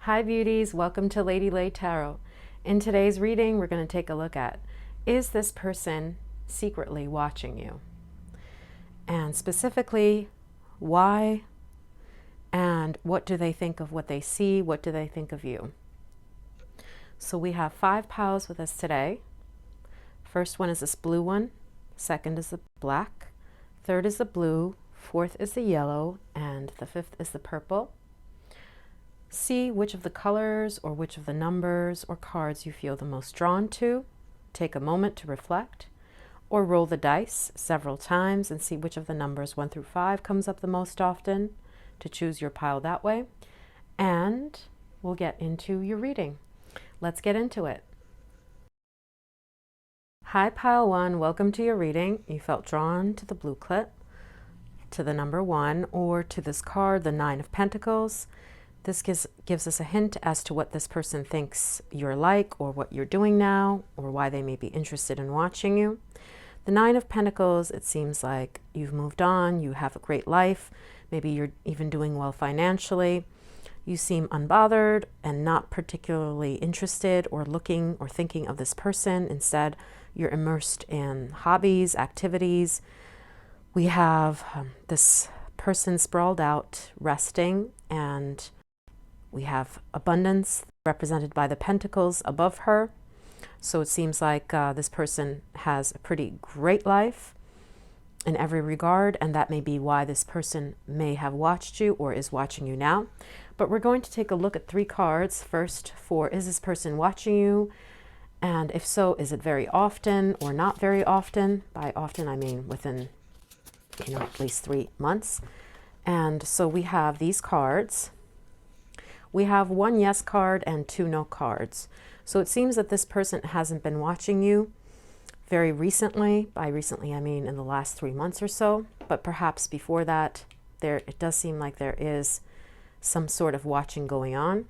Hi beauties, welcome to Lady Lay Tarot. In today's reading, we're going to take a look at, is this person secretly watching you? And specifically, why and what do they think of what they see? What do they think of you? So we have 5 piles with us today. First one is this blue one, second is the black, third is the blue, fourth is the yellow, and the fifth is the purple. See which of the colors or which of the numbers or cards you feel the most drawn to. Take a moment to reflect, or roll the dice several times and see which of the numbers 1 through 5 comes up the most often to choose your pile that way. And we'll get into your reading. Let's get into it. Hi Pile 1, welcome to your reading. You felt drawn to the blue clip, to the number 1, or to this card, the 9 of Pentacles. This gives us a hint as to what this person thinks you're like, or what you're doing now, or why they may be interested in watching you. The 9 of Pentacles, it seems like you've moved on, you have a great life, maybe you're even doing well financially. You seem unbothered and not particularly interested or looking or thinking of this person. Instead, you're immersed in hobbies, activities. We have this person sprawled out, resting, and we have abundance represented by the pentacles above her. So it seems like this person has a pretty great life in every regard, and that may be why this person may have watched you or is watching you now. But we're going to take a look at 3 cards. First, for is this person watching you? And if so, is it very often or not very often? By often, I mean within, at least 3 months. And so we have these cards. We have 1 yes card and 2 no cards. So it seems that this person hasn't been watching you very recently. By recently, I mean in the last 3 months or so. But perhaps before that, it does seem like there is some sort of watching going on.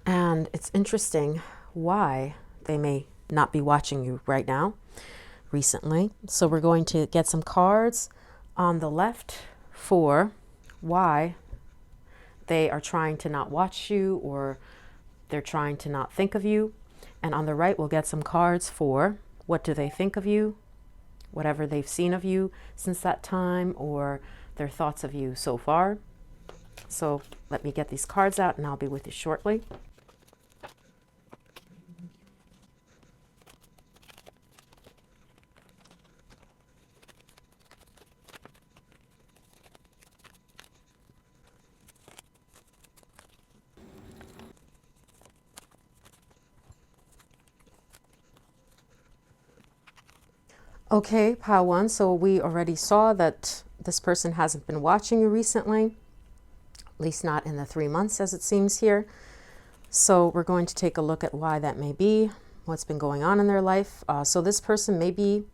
And it's interesting why they may not be watching you right now, recently. So we're going to get some cards on the left for why they are trying to not watch you, or they're trying to not think of you. And on the right, we'll get some cards for what do they think of you, whatever they've seen of you since that time, or their thoughts of you so far. So let me get these cards out and I'll be with you shortly. Okay, pile 1, so we already saw that this person hasn't been watching you recently, at least not in the 3 months as it seems here. So we're going to take a look at why that may be, what's been going on in their life. So this person may be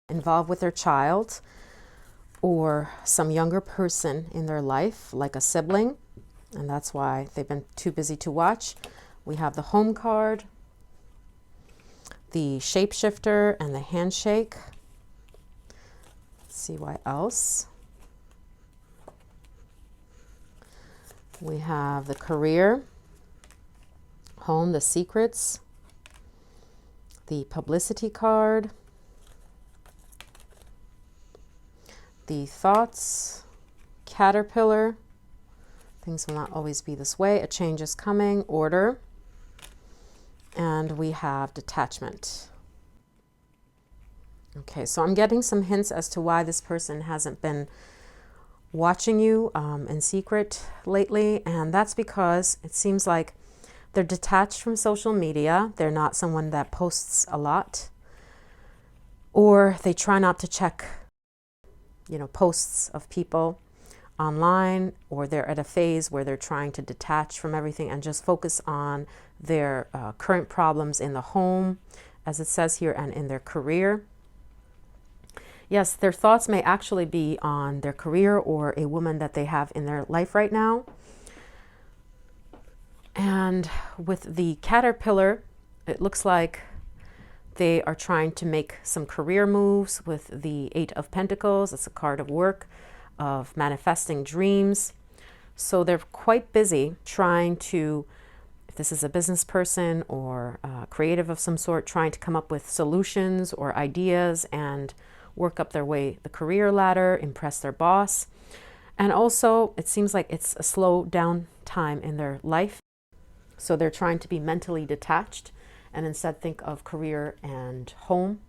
involved with their child or some younger person in their life, like a sibling, and that's why they've been too busy to watch. We have the home card, the shapeshifter, and the handshake. See what else. We have the career, home, the secrets, the publicity card, the thoughts, caterpillar, things will not always be this way, a change is coming, order, and we have detachment. Okay, so I'm getting some hints as to why this person hasn't been watching you in secret lately, and that's because it seems like they're detached from social media. They're not someone that posts a lot, or they try not to check, posts of people online, or they're at a phase where they're trying to detach from everything and just focus on their current problems in the home, as it says here, and in their career. Yes, their thoughts may actually be on their career or a woman that they have in their life right now. And with the caterpillar, it looks like they are trying to make some career moves with the 8 of Pentacles. It's a card of work, of manifesting dreams. So they're quite busy trying to, if this is a business person or creative of some sort, trying to come up with solutions or ideas and work up their way the career ladder, impress their boss. And also, it seems like it's a slow down time in their life. So they're trying to be mentally detached and instead think of career and home.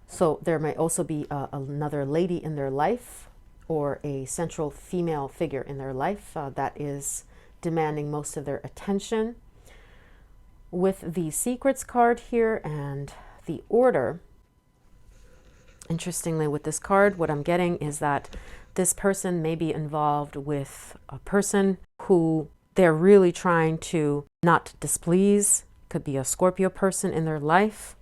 So there may also be another lady in their life or a central female figure in their life that is demanding most of their attention. With the secrets card here and the order, interestingly with this card, what I'm getting is that this person may be involved with a person who they're really trying to not displease. Could be a Scorpio person in their life.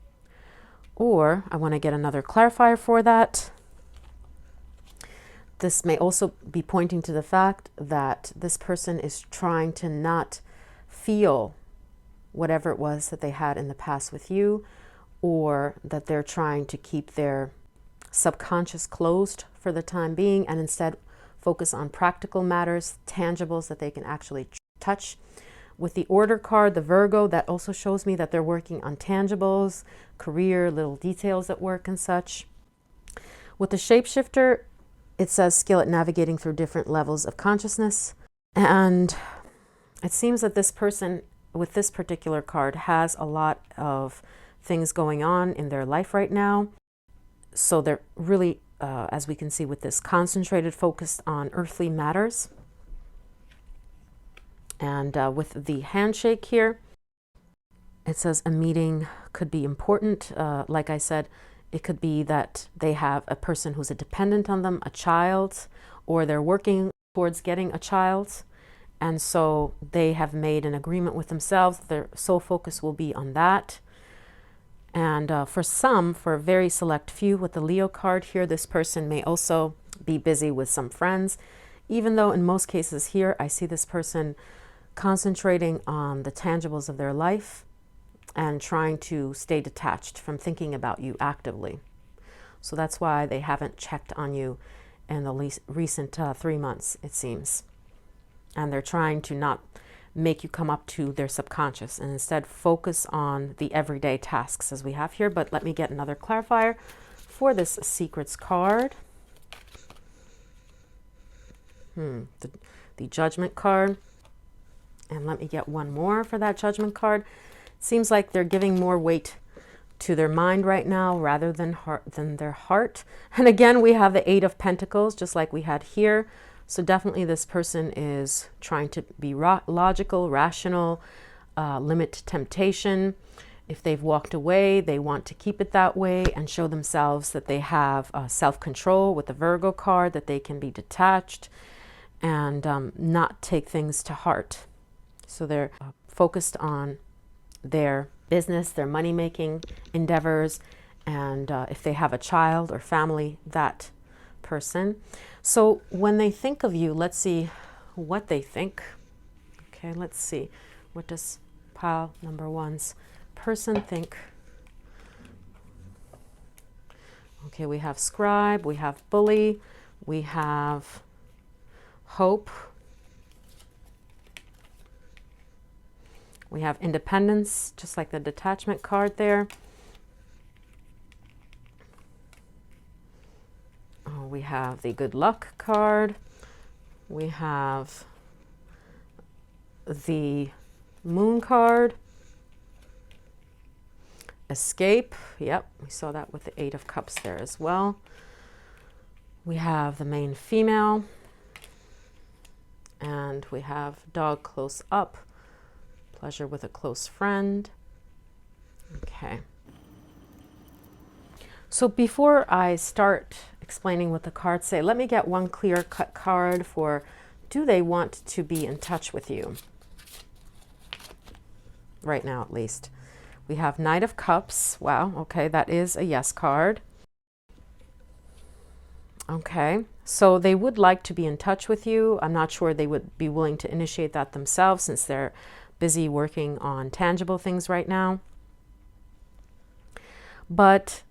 Or I want to get another clarifier for that. This may also be pointing to the fact that this person is trying to not feel whatever it was that they had in the past with you, or that they're trying to keep their subconscious closed for the time being and instead focus on practical matters, tangibles that they can actually touch. With the order card, the Virgo, that also shows me that they're working on tangibles, career, little details at work and such. With the shapeshifter, it says skill at navigating through different levels of consciousness. And it seems that this person with this particular card has a lot of things going on in their life right now. So they're really, as we can see with this, concentrated, focused on earthly matters. And with the handshake here, it says a meeting could be important. Like I said, it could be that they have a person who's a dependent on them, a child, or they're working towards getting a child. And so they have made an agreement with themselves. Their sole focus will be on that. And for some, for a very select few with the Leo card here, this person may also be busy with some friends, even though in most cases here, I see this person concentrating on the tangibles of their life and trying to stay detached from thinking about you actively. So that's why they haven't checked on you in the recent 3 months, it seems. And they're trying to not make you come up to their subconscious and instead focus on the everyday tasks as we have here. But let me get another clarifier for this secrets card. The judgment card. And let me get one more for that judgment card. It seems like they're giving more weight to their mind right now rather than their heart. And again, we have the 8 of Pentacles, just like we had here. So definitely this person is trying to be logical, rational, limit temptation. If they've walked away, they want to keep it that way and show themselves that they have self-control with the Virgo card, that they can be detached and not take things to heart. So they're focused on their business, their money-making endeavors, and if they have a child or family, that person. So when they think of you, let's see what they think. Okay, let's see. What does pile number 1's person think? Okay, we have scribe, we have bully, we have hope, we have independence, just like the detachment card there. We have the good luck card. We have the moon card. Escape. Yep, we saw that with the 8 of Cups there as well. We have the main female. And we have dog close up. Pleasure with a close friend. Okay. So before I start explaining what the cards say, let me get one clear-cut card for, do they want to be in touch with you? Right now, at least. We have Knight of Cups. Wow, okay, that is a yes card. Okay, so they would like to be in touch with you. I'm not sure they would be willing to initiate that themselves since they're busy working on tangible things right now. But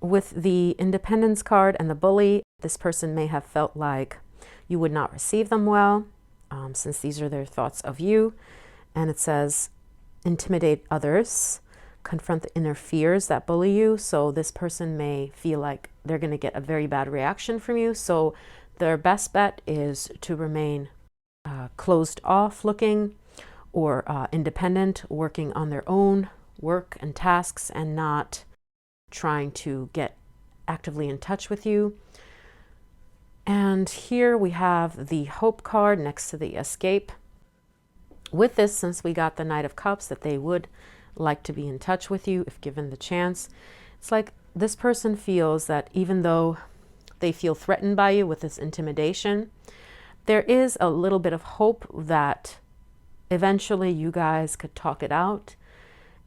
with the independence card and the bully, this person may have felt like you would not receive them well, since these are their thoughts of you. And it says, intimidate others, confront the inner fears that bully you. So this person may feel like they're going to get a very bad reaction from you. So their best bet is to remain closed off looking, or independent, working on their own work and tasks, and not trying to get actively in touch with you. And here we have the Hope card next to the Escape. With this, since we got the Knight of Cups, that they would like to be in touch with you if given the chance. It's like this person feels that even though they feel threatened by you with this intimidation, there is a little bit of hope that eventually you guys could talk it out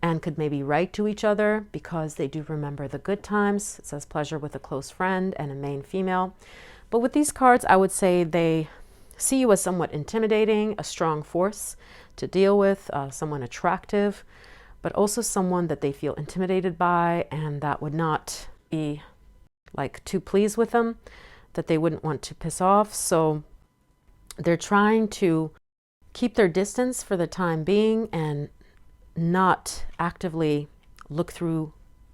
and could maybe write to each other, because they do remember the good times. It says pleasure with a close friend and a main female. But with these cards, I would say they see you as somewhat intimidating, a strong force to deal with, someone attractive, but also someone that they feel intimidated by, and that would not be like too pleased with them, that they wouldn't want to piss off. So they're trying to keep their distance for the time being and not actively look through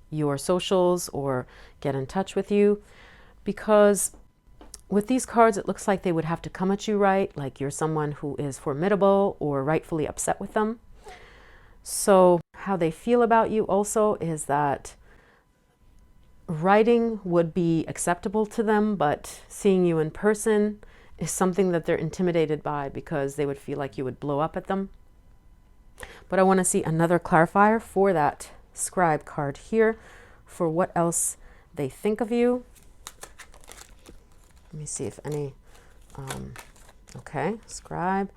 your socials or get in touch with you, because with these cards, it looks like they would have to come at you right, like you're someone who is formidable or rightfully upset with them. So how they feel about you also is that writing would be acceptable to them, but seeing you in person is something that they're intimidated by, because they would feel like you would blow up at them. But I want to see another clarifier for that Scribe card here, for what else they think of you. Let me see if any, okay, Scribe.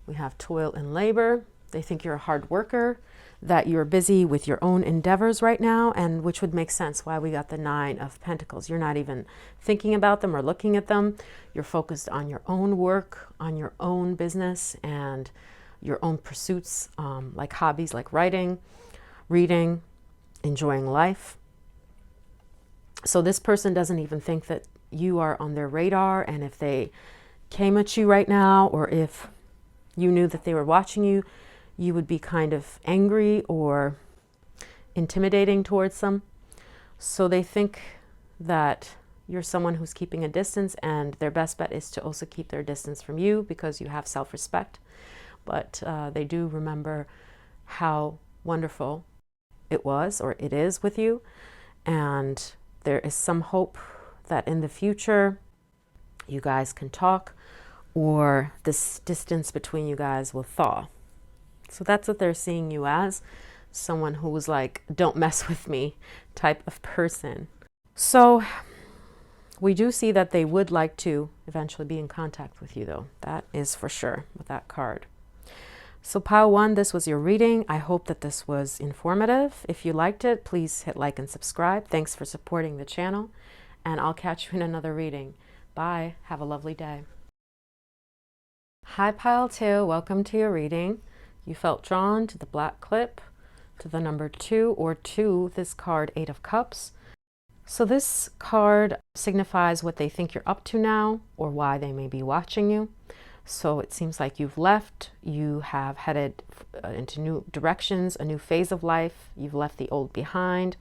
We have toil and labor. They think you're a hard worker, that you're busy with your own endeavors right now, and which would make sense why we got the Nine of Pentacles. You're not even thinking about them or looking at them. You're focused on your own work, on your own business, and your own pursuits, like hobbies like writing, reading, enjoying life. So this person doesn't even think that you are on their radar, and if they came at you right now, or if you knew that they were watching you, you would be kind of angry or intimidating towards them. So they think that you're someone who's keeping a distance, and their best bet is to also keep their distance from you, because you have self-respect. But they do remember how wonderful it was, or it is, with you, and there is some hope that in the future you guys can talk, or this distance between you guys will thaw. So that's what they're seeing you as, someone who was like, don't mess with me type of person. So we do see that they would like to eventually be in contact with you, though. That is for sure with that card. So pile one, this was your reading. I hope that this was informative. If you liked it, please hit like and subscribe. Thanks for supporting the channel, and I'll catch you in another reading. Bye. Have a lovely day. Hi pile two, welcome to your reading. You felt drawn to the black clip, to the number 2, or to this card, 8 of Cups. So this card signifies what they think you're up to now, or why they may be watching you. So it seems like you've left, you have headed into new directions, a new phase of life, you've left the old behind,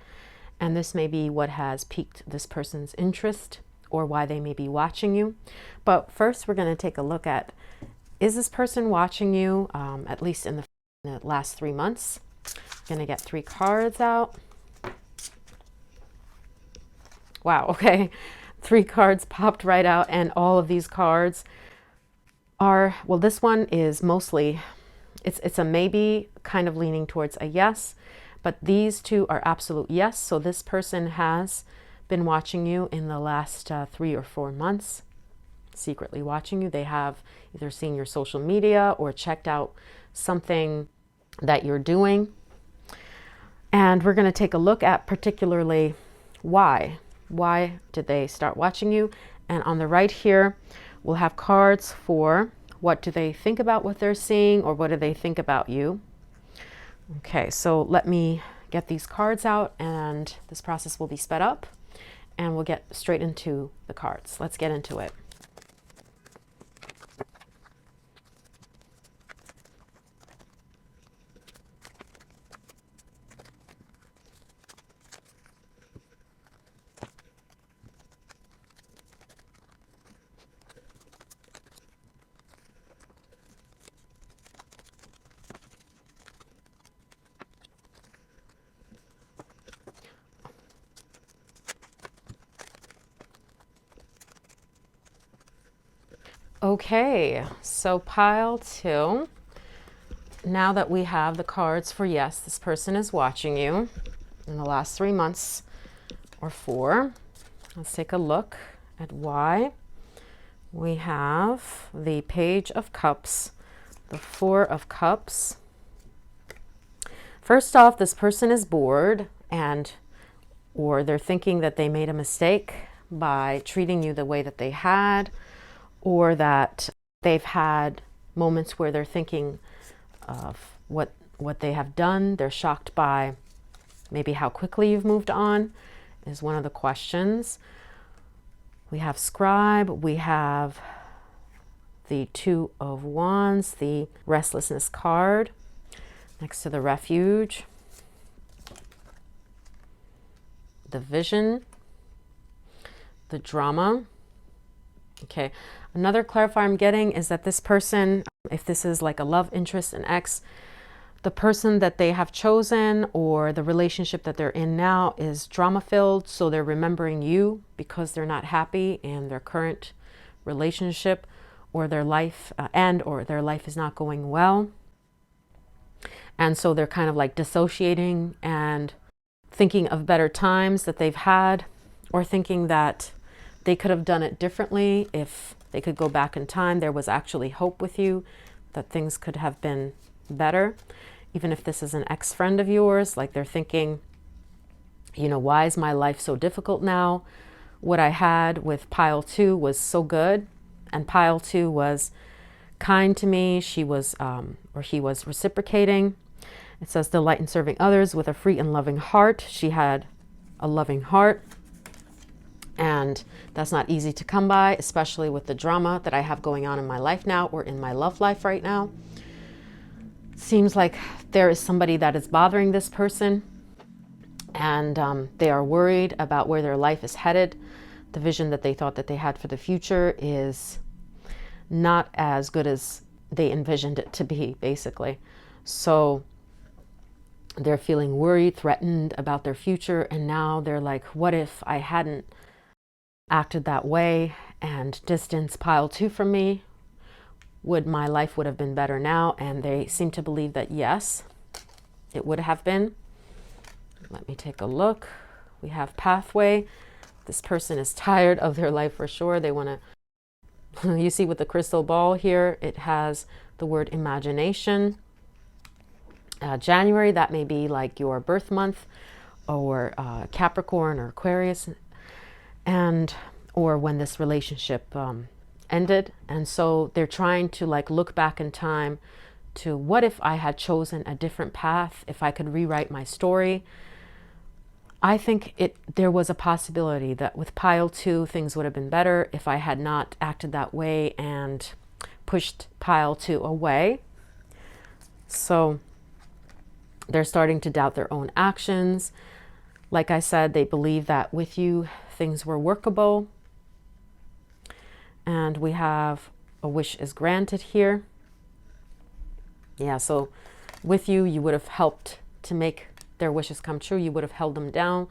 and this may be what has piqued this person's interest, or why they may be watching you. But first we're going to take a look at, is this person watching you, at least in the last 3 months? I'm going to get 3 cards out. Wow, okay. 3 cards popped right out, and all of these cards are, well, this one is mostly, it's a maybe, kind of leaning towards a yes, but these 2 are absolute yes. So this person has been watching you in the last 3 or 4 months, secretly watching you. They have either seen your social media or checked out something that you're doing. And we're going to take a look at particularly why. Why did they start watching you? And on the right here, we'll have cards for what do they think about what they're seeing, or what do they think about you. Okay, so let me get these cards out, and this process will be sped up, and we'll get straight into the cards. Let's get into it. Okay, so pile 2. Now that we have the cards for yes, this person is watching you in the last 3 months or 4. Let's take a look at why. We have the Page of Cups, the 4 of Cups. First off, this person is bored, or they're thinking that they made a mistake by treating you the way that they had, or that they've had moments where they're thinking of what they have done. They're shocked by maybe how quickly you've moved on, is one of the questions. We have Scribe, we have the 2 of Wands, the Restlessness card, next to the Refuge, the Vision, the Drama. Okay, another clarifier I'm getting is that this person, if this is like a love interest, an ex, the person that they have chosen or the relationship that they're in now is drama filled. So they're remembering you because they're not happy in their current relationship, or their life or their life is not going well. And so they're kind of like dissociating and thinking of better times that they've had, or thinking that they could have done it differently. If they could go back in time, there was actually hope with you that things could have been better. Even if this is an ex-friend of yours, like they're thinking, you know, why is my life so difficult now? What I had with pile 2 was so good, and pile 2 was kind to me. She was, or he was reciprocating. It says delight in serving others with a free and loving heart. She had a loving heart, and that's not easy to come by, especially with the drama that I have going on in my life now, or in my love life right now. Seems like there is somebody that is bothering this person, and they are worried about where their life is headed. The vision that they thought that they had for the future is not as good as they envisioned it to be, basically. So they're feeling worried, threatened about their future, and now they're like, what if I hadn't acted that way and distanced pile 2 from me? Would my life would have been better now? And they seem to believe that yes, it would have been. Let me take a look. We have Pathway. This person is tired of their life for sure. They want to, you see with the crystal ball here, it has the word imagination. January, that may be like your birth month, or Capricorn or Aquarius, and or when this relationship ended. And so they're trying to like look back in time to, what if I had chosen a different path, if I could rewrite my story. I think there was a possibility that with pile 2 things would have been better if I had not acted that way and pushed pile 2 away. So they're starting to doubt their own actions. Like I said, they believe that with you things were workable. And we have a wish is granted here. Yeah, so with you, you would have helped to make their wishes come true. You would have held them down.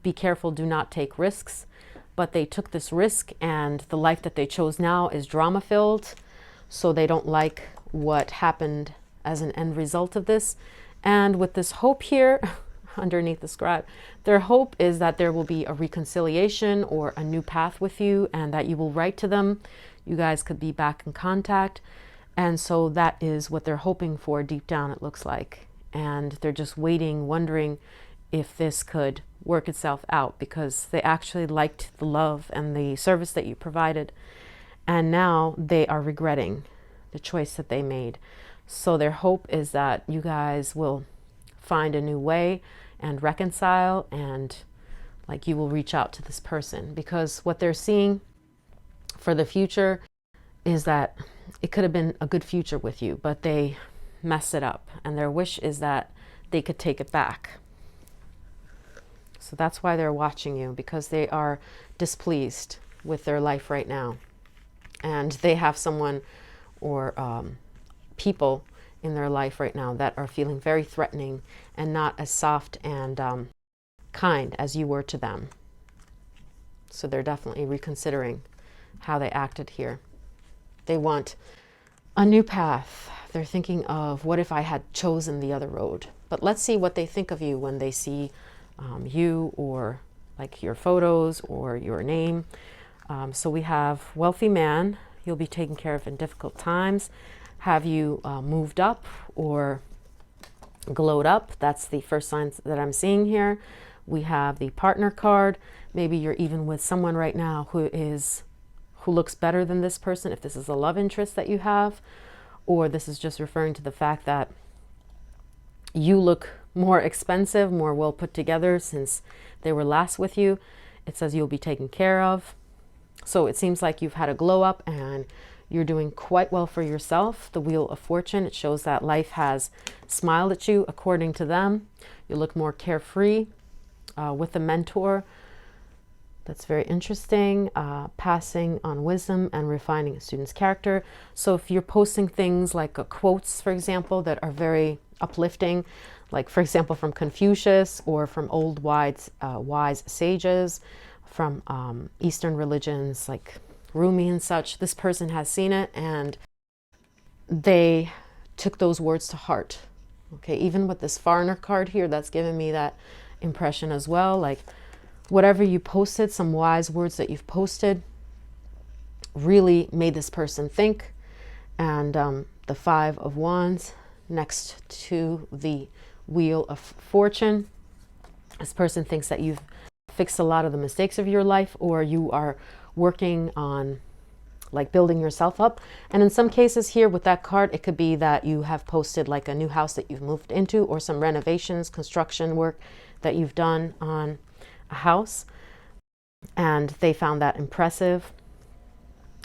Be careful, do not take risks. But they took this risk, and the life that they chose now is drama filled. So they don't like what happened as an end result of this. And with this hope here, underneath the Scribe, their hope is that there will be a reconciliation or a new path with you, and that you will write to them. You guys could be back in contact. And so that is what they're hoping for deep down, it looks like. And they're just waiting, wondering if this could work itself out, because they actually liked the love and the service that you provided. And now they are regretting the choice that they made. So their hope is that you guys will find a new way and reconcile, and like you will reach out to this person, because what they're seeing for the future is that it could have been a good future with you, but they messed it up, and their wish is that they could take it back. So that's why they're watching you, because they are displeased with their life right now, and they have someone or people in their life right now that are feeling very threatening and not as soft and kind as you were to them. So they're definitely reconsidering how they acted here. They want a new path. They're thinking of, what if I had chosen the other road? But let's see what they think of you when they see you, or like your photos or your name. So we have wealthy man. You'll be taken care of in difficult times. Have you moved up or glowed up? That's the first signs that I'm seeing here. We have the partner card. Maybe you're even with someone right now who looks better than this person, if this is a love interest that you have, or this is just referring to the fact that you look more expensive, more well put together since they were last with you. It says you'll be taken care of. So it seems like you've had a glow up and you're doing quite well for yourself. The Wheel of Fortune, it shows that life has smiled at you according to them. You look more carefree with a mentor. That's very interesting. Passing on wisdom and refining a student's character. So if you're posting things like quotes, for example, that are very uplifting, like for example from Confucius or from old wise sages, from Eastern religions like Rumi and such, this person has seen it and they took those words to heart. Okay, even with this foreigner card here, that's giving me that impression as well. Like whatever you posted, some wise words that you've posted really made this person think. And the Five of Wands next to the Wheel of Fortune, this person thinks that you've fixed a lot of the mistakes of your life, or you are working on like building yourself up. And in some cases here with that card, it could be that you have posted like a new house that you've moved into, or some renovations, construction work that you've done on a house, and they found that impressive.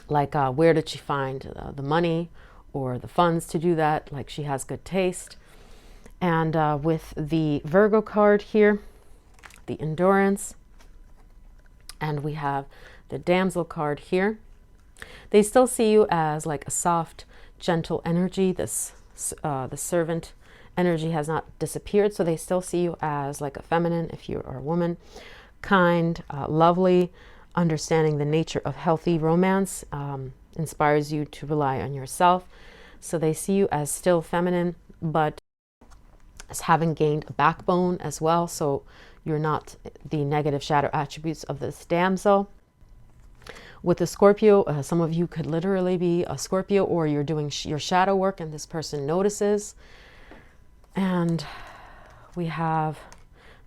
Like where did she find the money or the funds to do that? Like she has good taste. And with the Virgo card here, the Endurance, and we have the Damsel card here. They still see you as like a soft, gentle energy. This the servant energy has not disappeared, so they still see you as like a feminine if you are a woman. Kind, lovely, understanding the nature of healthy romance, inspires you to rely on yourself. So they see you as still feminine, but as having gained a backbone as well. So you're not the negative shadow attributes of this damsel. With the Scorpio, some of you could literally be a Scorpio, or you're doing your shadow work and this person notices. And we have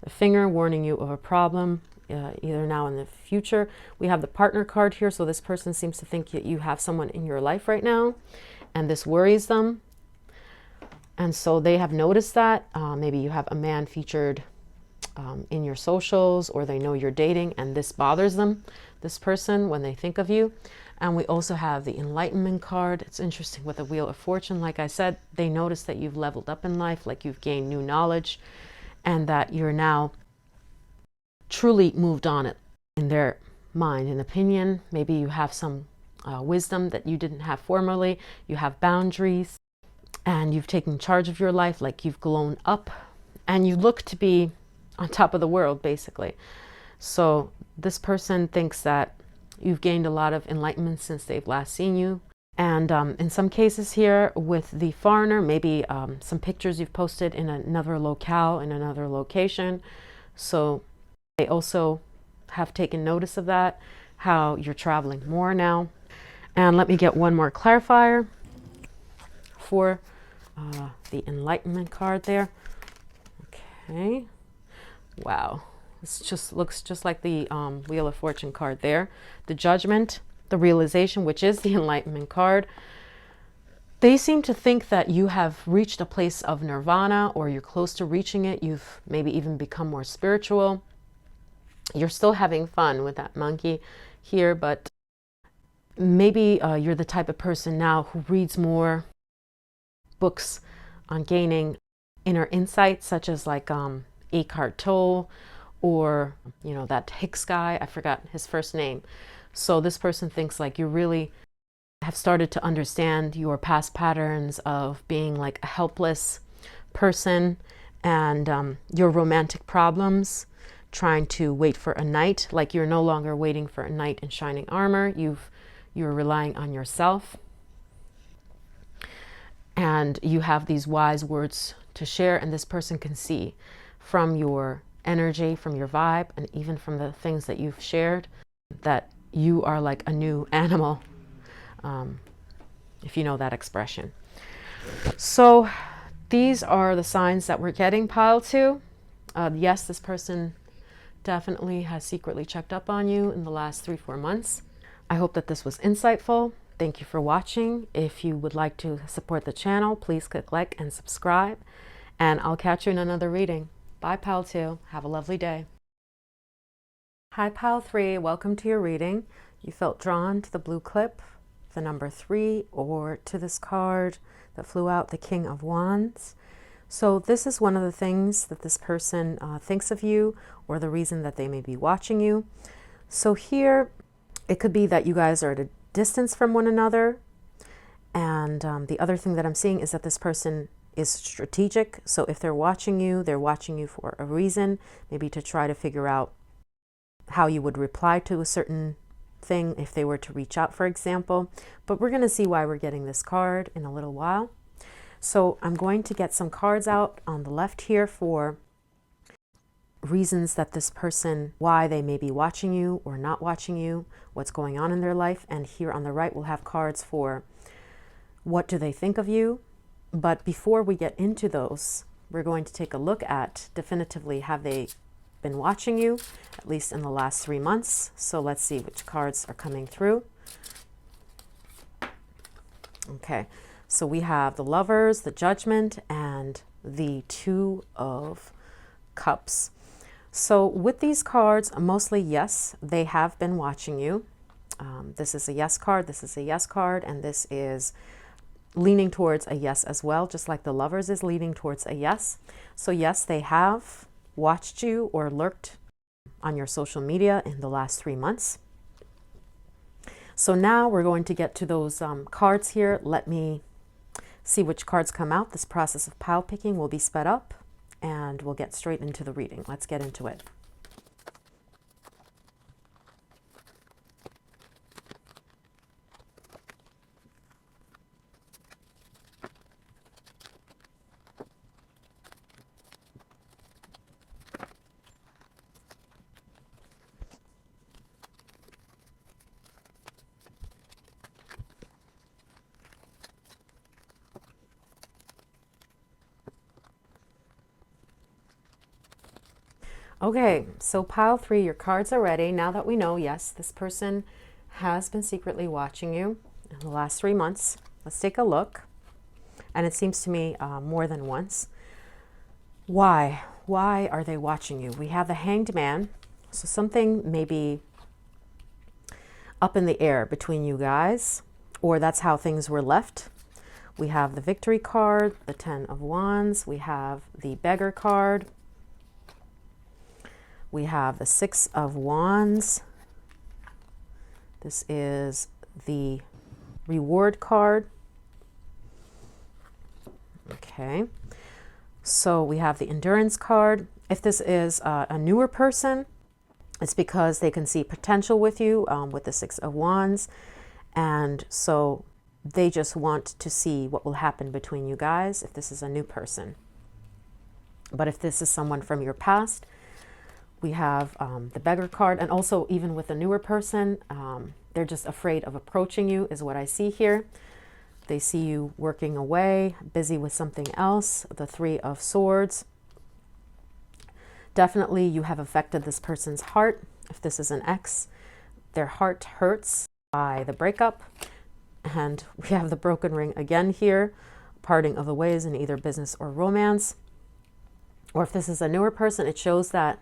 the finger warning you of a problem, either now or in the future. We have the partner card here. So this person seems to think that you have someone in your life right now, and this worries them. And so they have noticed that. Maybe you have a man featured in your socials, or they know you're dating, and this bothers them, this person, when they think of you. And we also have the Enlightenment card. It's interesting with the Wheel of Fortune. Like I said, they notice that you've leveled up in life, like you've gained new knowledge, and that you're now truly moved on it in their mind and opinion. Maybe you have some wisdom that you didn't have formerly. You have boundaries, and you've taken charge of your life, like you've grown up, and you look to be on top of the world, basically. So this person thinks that you've gained a lot of enlightenment since they've last seen you. And in some cases here with the foreigner, maybe some pictures you've posted in another locale, in another location. So they also have taken notice of that, how you're traveling more now. And let me get one more clarifier for the Enlightenment card there. Okay. Wow. This just looks just like the Wheel of Fortune card there. The Judgment, the Realization, which is the Enlightenment card. They seem to think that you have reached a place of nirvana, or you're close to reaching it. You've maybe even become more spiritual. You're still having fun with that monkey here, but maybe you're the type of person now who reads more books on gaining inner insight, such as like Eckhart Tolle, or you know, that Hicks guy, I forgot his first name. So this person thinks like you really have started to understand your past patterns of being like a helpless person, and your romantic problems, trying to wait for a knight. Like you're no longer waiting for a knight in shining armor. You're relying on yourself. and you have these wise words to share, and this person can see from your energy, from your vibe, and even from the things that you've shared, that you are like a new animal, if you know that expression. So these are the signs that we're getting, pile 2. Yes, this person definitely has secretly checked up on you in the last 3-4 months. I hope that this was insightful. Thank you for watching. If you would like to support the channel, please click like and subscribe, and I'll catch you in another reading. Bye, pile 2. Have a lovely day. Hi, pile 3. Welcome to your reading. You felt drawn to the blue clip, the number 3, or to this card that flew out, the King of Wands. So this is one of the things that this person thinks of you, or the reason that they may be watching you. So here, it could be that you guys are at a distance from one another. And the other thing that I'm seeing is that this person is strategic. So if they're watching you for a reason, maybe to try to figure out how you would reply to a certain thing if they were to reach out, for example. But we're going to see why we're getting this card in a little while. So I'm going to get some cards out on the left here for reasons that this person, why they may be watching you or not watching you, what's going on in their life. And here on the right, we'll have cards for what do they think of you. But before we get into those, we're going to take a look at definitively, have they been watching you, at least in the last 3 months. So let's see which cards are coming through. Okay. So we have the Lovers, the Judgment, and the Two of Cups. So with these cards, mostly yes, they have been watching you. This is a yes card, this is a yes card, and this is leaning towards a yes as well, just like the Lovers is leaning towards a yes. So yes, they have watched you or lurked on your social media in the last 3 months. So now we're going to get to those cards here. Let me see which cards come out. This process of pile picking will be sped up, and we'll get straight into the reading. Let's get into it. Okay, so pile 3, your cards are ready. Now that we know, yes, this person has been secretly watching you in the last 3 months. Let's take a look. And it seems to me more than once. Why? Why are they watching you? We have the Hanged Man. So something may be up in the air between you guys, or that's how things were left. We have the Victory card, the Ten of Wands. We have the Beggar card. We have the Six of Wands. This is the Reward card. Okay. So we have the Endurance card. If this is a newer person, it's because they can see potential with you with the Six of Wands. And so they just want to see what will happen between you guys if this is a new person. But if this is someone from your past, we have the Beggar card. And also even with a newer person, they're just afraid of approaching you is what I see here. They see you working away, busy with something else. The Three of Swords. Definitely you have affected this person's heart. If this is an ex, their heart hurts by the breakup. And we have the Broken Ring again here, parting of the ways in either business or romance. Or if this is a newer person, it shows that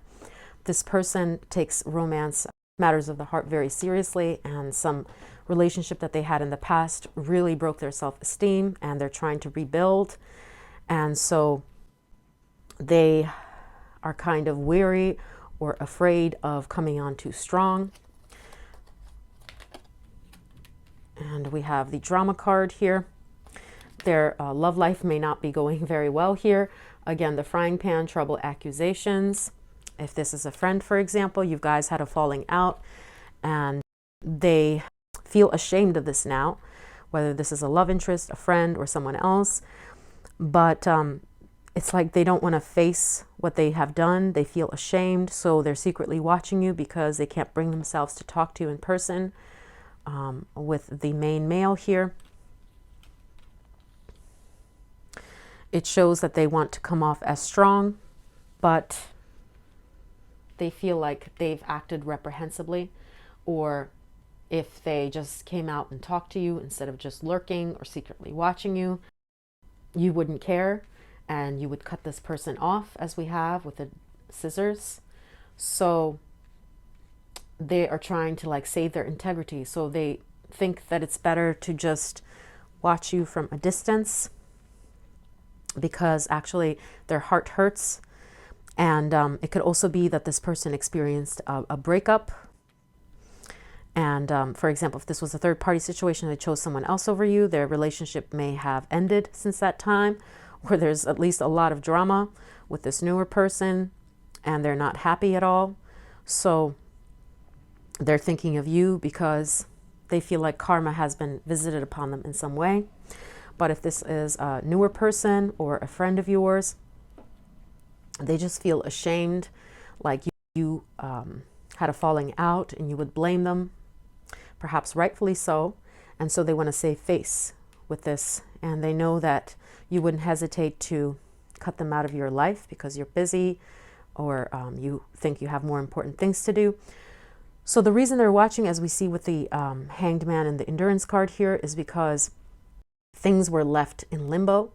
this person takes romance, matters of the heart very seriously, and some relationship that they had in the past really broke their self-esteem, and they're trying to rebuild. And so they are kind of weary or afraid of coming on too strong. And we have the Drama card here. Their love life may not be going very well here. Again, the Frying Pan, trouble, accusations. If this is a friend, for example, you guys had a falling out and they feel ashamed of this now, whether this is a love interest, a friend, or someone else. But it's like they don't want to face what they have done. They feel ashamed, so they're secretly watching you because they can't bring themselves to talk to you in person. With the main male here, it shows that they want to come off as strong, but they feel like they've acted reprehensibly, or if they just came out and talked to you instead of just lurking or secretly watching you, you wouldn't care and you would cut this person off, as we have with the scissors. So they are trying to like save their integrity. So they think that it's better to just watch you from a distance, because actually their heart hurts. And it could also be that this person experienced a breakup. And for example, if this was a third party situation, they chose someone else over you, their relationship may have ended since that time, or there's at least a lot of drama with this newer person and they're not happy at all. So they're thinking of you because they feel like karma has been visited upon them in some way. But if this is a newer person or a friend of yours, they just feel ashamed, like you had a falling out and you would blame them, perhaps rightfully so. And so they want to save face with this. And they know that you wouldn't hesitate to cut them out of your life because you're busy, or you think you have more important things to do. So the reason they're watching, as we see with the Hanged Man and the Endurance card here, is because things were left in limbo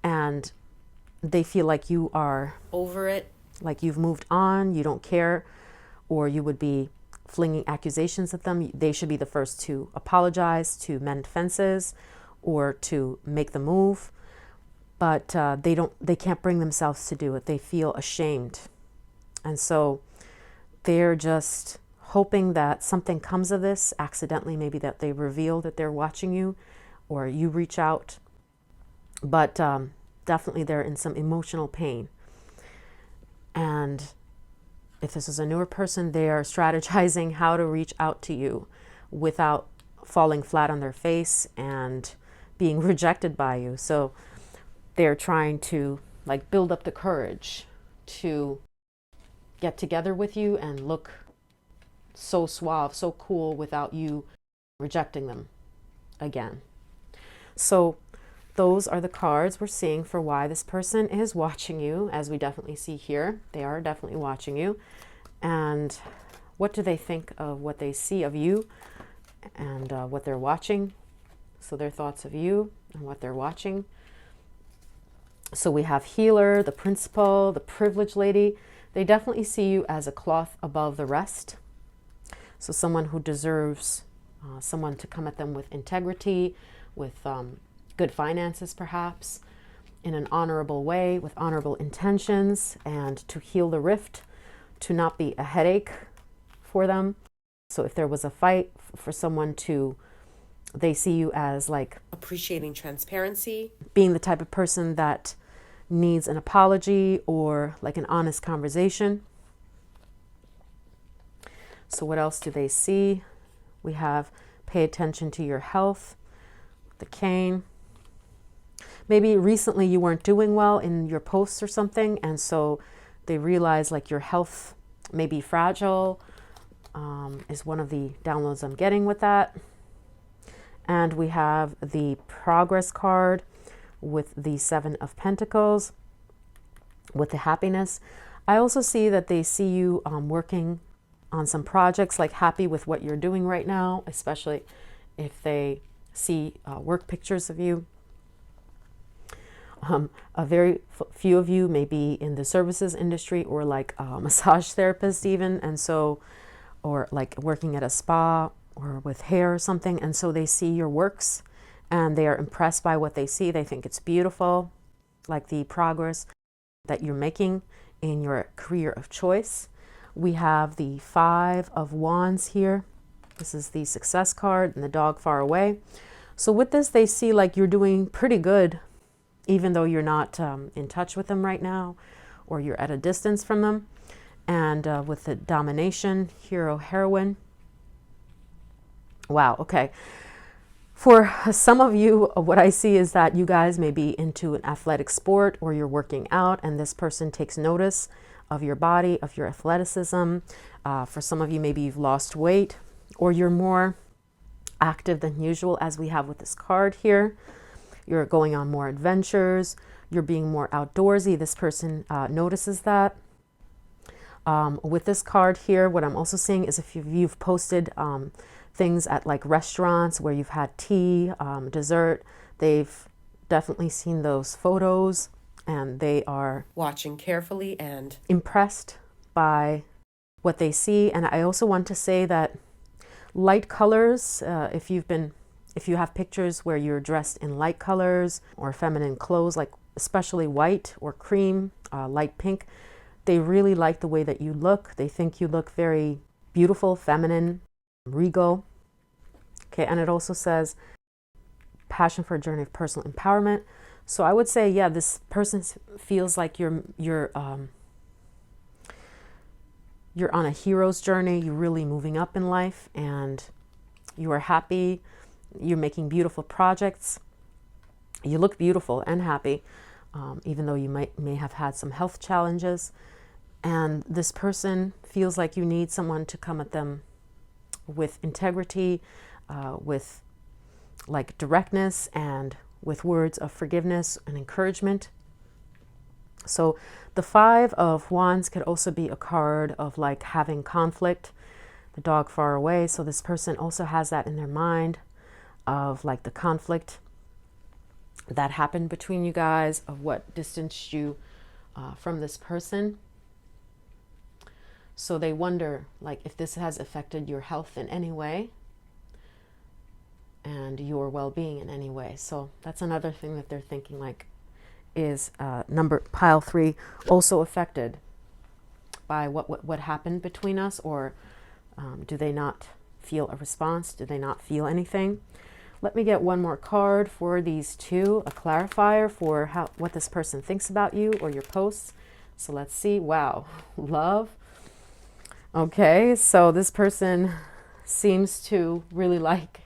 and they feel like you are over it, like you've moved on, you don't care, or you would be flinging accusations at them. They should be the first to apologize, to mend fences, or to make the move. But they can't bring themselves to do it. They feel ashamed. And so they're just hoping that something comes of this accidentally, maybe that they reveal that they're watching you, or you reach out. But definitely they're in some emotional pain. And if this is a newer person, they are strategizing how to reach out to you without falling flat on their face and being rejected by you. So they're trying to like build up the courage to get together with you and look so suave, so cool without you rejecting them again. So those are the cards we're seeing for why this person is watching you, as we definitely see here. They are definitely watching you. And what do they think of what they see of you and what they're watching? So their thoughts of you and what they're watching. So we have healer, the principal, the privileged lady. They definitely see you as a cloth above the rest. So someone who deserves someone to come at them with integrity, with good finances perhaps, in an honorable way, with honorable intentions, and to heal the rift, to not be a headache for them. So if there was a fight, for someone to, they see you as like appreciating transparency, being the type of person that needs an apology or like an honest conversation. So what else do they see? We have pay attention to your health, the cane. Maybe recently you weren't doing well in your posts or something, and so they realize like your health may be fragile, is one of the downloads I'm getting with that. And we have the progress card with the 7 of Pentacles, with the happiness. I also see that they see you working on some projects, like happy with what you're doing right now, especially if they see work pictures of you. A very few of you may be in the services industry, or like a massage therapist even, and so, or like working at a spa or with hair or something, and so they see your works and they are impressed by what they see. They think it's beautiful, like the progress that you're making in your career of choice. We have the 5 of Wands here. This is the success card and the dog far away. So with this, they see like you're doing pretty good, even though you're not in touch with them right now, or you're at a distance from them. And with the domination, hero, heroine. Wow, okay. For some of you, what I see is that you guys may be into an athletic sport or you're working out, and this person takes notice of your body, of your athleticism. For some of you, maybe you've lost weight or you're more active than usual, as we have with this card here. You're going on more adventures. You're being more outdoorsy. This person notices that. With this card here, what I'm also seeing is if you've posted things at like restaurants where you've had tea, dessert, they've definitely seen those photos and they are watching carefully and impressed by what they see. And I also want to say that light colors, if you have pictures where you're dressed in light colors or feminine clothes, like especially white or cream, light pink, they really like the way that you look. They think you look very beautiful, feminine, regal. Okay, and it also says passion for a journey of personal empowerment. So I would say, yeah, this person feels like you're on a hero's journey. You're really moving up in life and you are happy. You're making beautiful projects. You look beautiful and happy, even though you may have had some health challenges. And this person feels like you need someone to come at them with integrity, with like directness, and with words of forgiveness and encouragement. So the Five of Wands could also be a card of like having conflict, the dog far away. So this person also has that in their mind of like the conflict that happened between you guys, of what distanced you from this person. So they wonder like if this has affected your health in any way and your well-being in any way. So that's another thing that they're thinking, like, is pile 3 also affected by what happened between us, or do they not feel a response? Do they not feel anything? Let me get one more card for these two, a clarifier for what this person thinks about you or your posts. So let's see. Wow, love. Okay, so this person seems to really like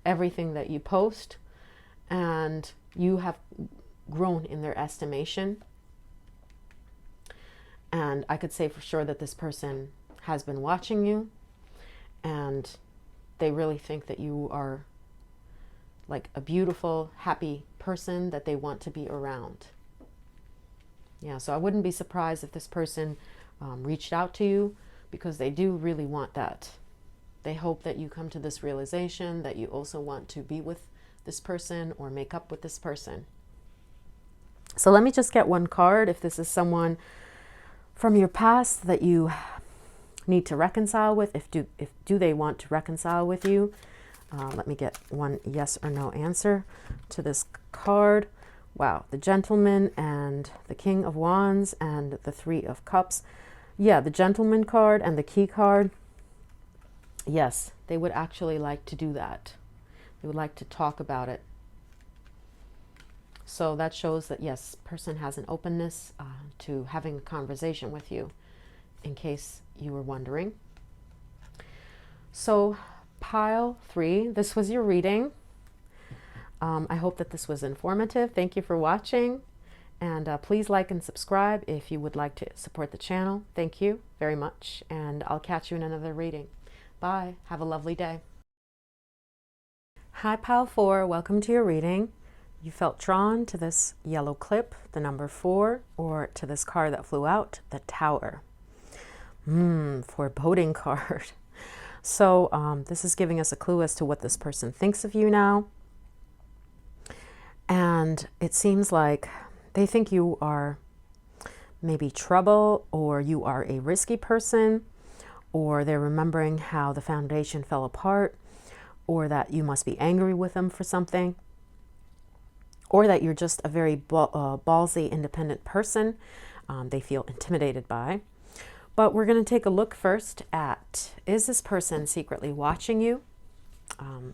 everything that you post, and you have grown in their estimation. And I could say for sure that this person has been watching you, and they really think that you are like a beautiful, happy person that they want to be around. Yeah, so I wouldn't be surprised if this person reached out to you, because they do really want that. They hope that you come to this realization that you also want to be with this person or make up with this person. So let me just get one card if this is someone from your past that you need to reconcile with. If do they want to reconcile with you? Let me get one yes or no answer to this card. Wow, the Gentleman and the King of Wands and the Three of Cups. Yeah, the Gentleman card and the Key card. Yes, they would actually like to do that. They would like to talk about it. So that shows that, yes, person has an openness to having a conversation with you, in case you were wondering. So pile 3, this was your reading. I hope that this was informative. Thank you for watching. And please like and subscribe if you would like to support the channel. Thank you very much. And I'll catch you in another reading. Bye. Have a lovely day. Hi, Pile 4. Welcome to your reading. You felt drawn to this yellow clip, the number 4, or to this card that flew out, the Tower. Foreboding card. So this is giving us a clue as to what this person thinks of you now. And it seems like they think you are maybe trouble, or you are a risky person, or they're remembering how the foundation fell apart, or that you must be angry with them for something, or that you're just a very ballsy, independent person they feel intimidated by. But we're going to take a look first at, is this person secretly watching you?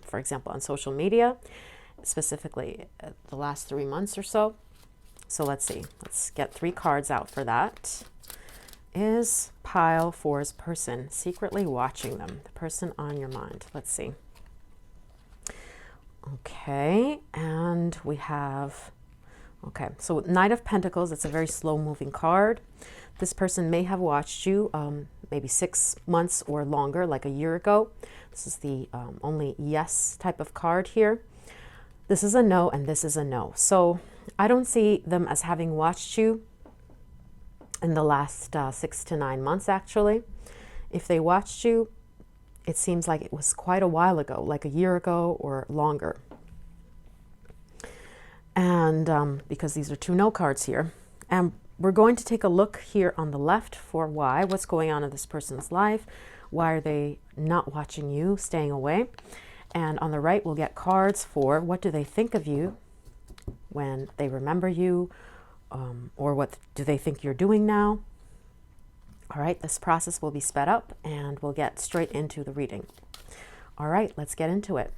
For example, on social media, specifically the last 3 months or so. So let's see. Let's get 3 cards out for that. Is pile 4's person secretly watching them? The person on your mind. Let's see. Okay, and we have, okay, so Knight of Pentacles, it's a very slow moving card. This person may have watched you maybe 6 months or longer, like a year ago. This is the only yes type of card here. This is a no, and this is a no. So I don't see them as having watched you in the last 6 to 9 months, actually. If they watched you, it seems like it was quite a while ago, like a year ago or longer. And because these are 2 no cards here. And we're going to take a look here on the left for why, what's going on in this person's life. Why are they not watching you, staying away? And on the right, we'll get cards for what do they think of you when they remember you, or what do they think you're doing now. All right, this process will be sped up and we'll get straight into the reading. All right, let's get into it.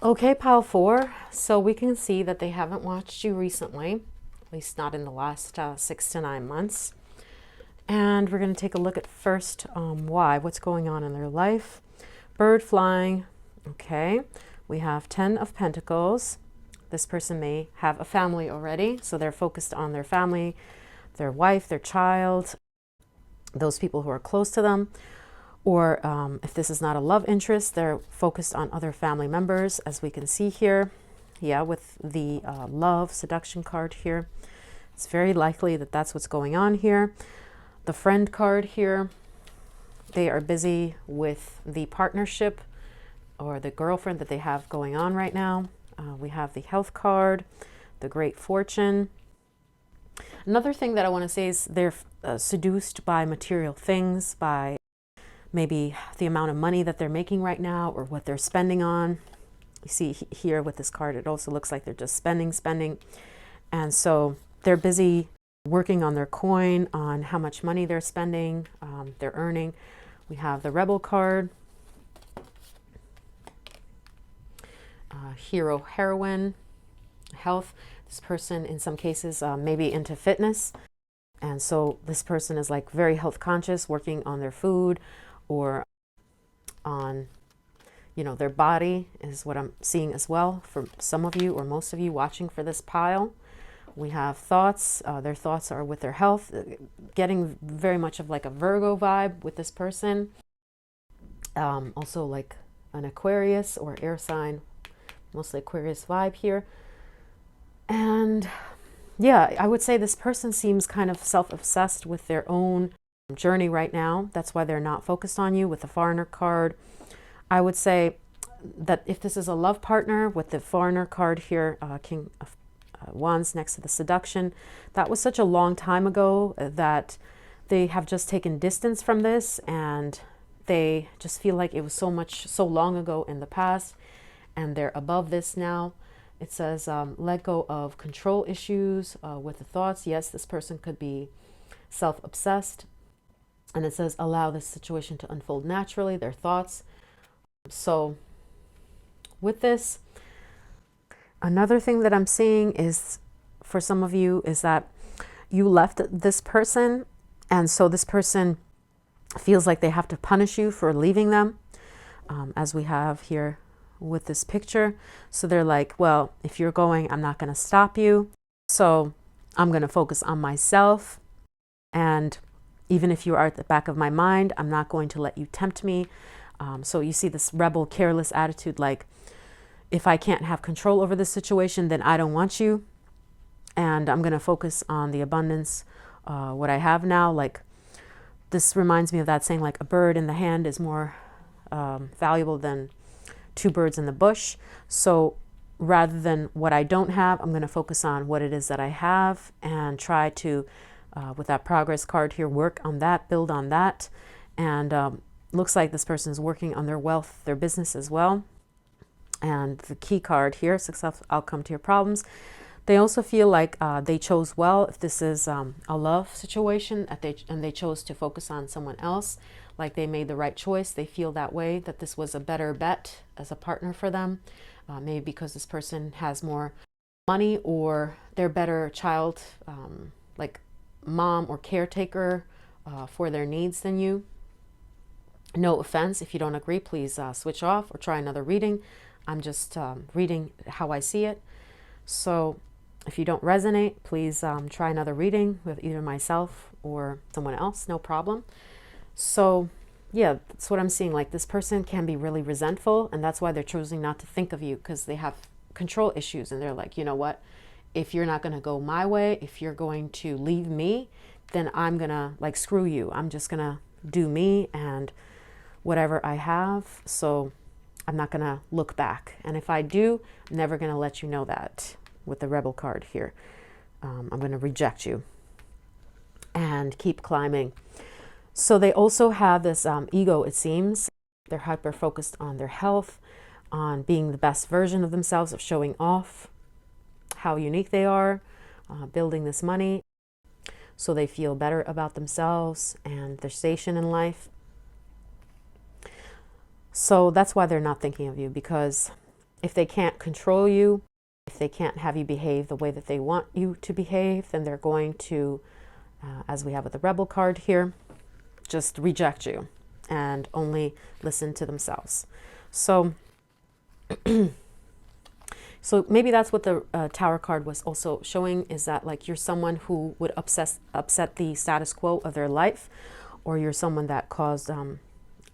Okay, pile 4. So we can see that they haven't watched you recently, at least not in the last 6 to 9 months. And we're going to take a look at first why, what's going on in their life. Bird flying. Okay, we have 10 of Pentacles. This person may have a family already, so they're focused on their family, their wife, their child, those people who are close to them. Or if this is not a love interest, they're focused on other family members, as we can see here. Yeah, with the love seduction card here. It's very likely that that's what's going on here. The friend card here, they are busy with the partnership or the girlfriend that they have going on right now. We have the health card, the great fortune. Another thing that I want to say is they're seduced by material things, by maybe the amount of money that they're making right now or what they're spending on. You see here with this card, it also looks like they're just spending. And so they're busy working on their coin, on how much money they're spending, they're earning. We have the Rebel card, Hero, Heroine, health. This person, in some cases, may be into fitness. And so this person is like very health conscious, working on their food, or on, their body is what I'm seeing as well for some of you or most of you watching for this pile. We have thoughts. Their thoughts are with their health, getting very much of like a Virgo vibe with this person. Also like an Aquarius or air sign, mostly Aquarius vibe here. And yeah, I would say this person seems kind of self-obsessed with their own journey right now. That's why they're not focused on you with the foreigner card. I would say that if this is a love partner with the foreigner card here, King of Wands next to the seduction, that was such a long time ago that they have just taken distance from this, and they just feel like it was so long ago in the past, and they're above this now. It says let go of control issues with the thoughts. Yes, this person could be self-obsessed. And it says allow this situation to unfold naturally, their thoughts. So with this, another thing that I'm seeing is for some of you is that you left this person, and so this person feels like they have to punish you for leaving them, as we have here with this picture. So they're like, well, if you're going, I'm not going to stop you. So I'm going to focus on myself. And even if you are at the back of my mind, I'm not going to let you tempt me. So you see this rebel, careless attitude, like, if I can't have control over this situation, then I don't want you. And I'm going to focus on the abundance, what I have now. Like, this reminds me of that saying, like, a bird in the hand is more valuable than 2 birds in the bush. So rather than what I don't have, I'm going to focus on what it is that I have and try to, with that progress card here, work on that, build on that. And looks like this person is working on their wealth, their business as well. And the key card here, successful outcome to your problems. They also feel like they chose well. If this is a love situation and they chose to focus on someone else, like they made the right choice, they feel that way, that this was a better bet as a partner for them. Maybe because this person has more money, or they're better child, like mom or caretaker for their needs than you. No offense, if you don't agree, please switch off or try another reading. I'm just reading how I see it. So if you don't resonate, please try another reading with either myself or someone else, no problem. So yeah, that's what I'm seeing. Like, this person can be really resentful, and that's why they're choosing not to think of you, because they have control issues, and they're like, you know what, if you're not going to go my way, if you're going to leave me, then I'm going to, like, screw you. I'm just going to do me and whatever I have. So I'm not going to look back. And if I do, I'm never going to let you know that with the Rebel card here. I'm going to reject you and keep climbing. So they also have this ego, it seems. They're hyper focused on their health, on being the best version of themselves, of showing off how unique they are, building this money so they feel better about themselves and their station in life. So that's why they're not thinking of you, because if they can't control you, if they can't have you behave the way that they want you to behave, then they're going to, as we have with the Rebel card here, just reject you and only listen to themselves. So so maybe that's what the Tower card was also showing, is that, like, you're someone who would upset the status quo of their life, or you're someone that caused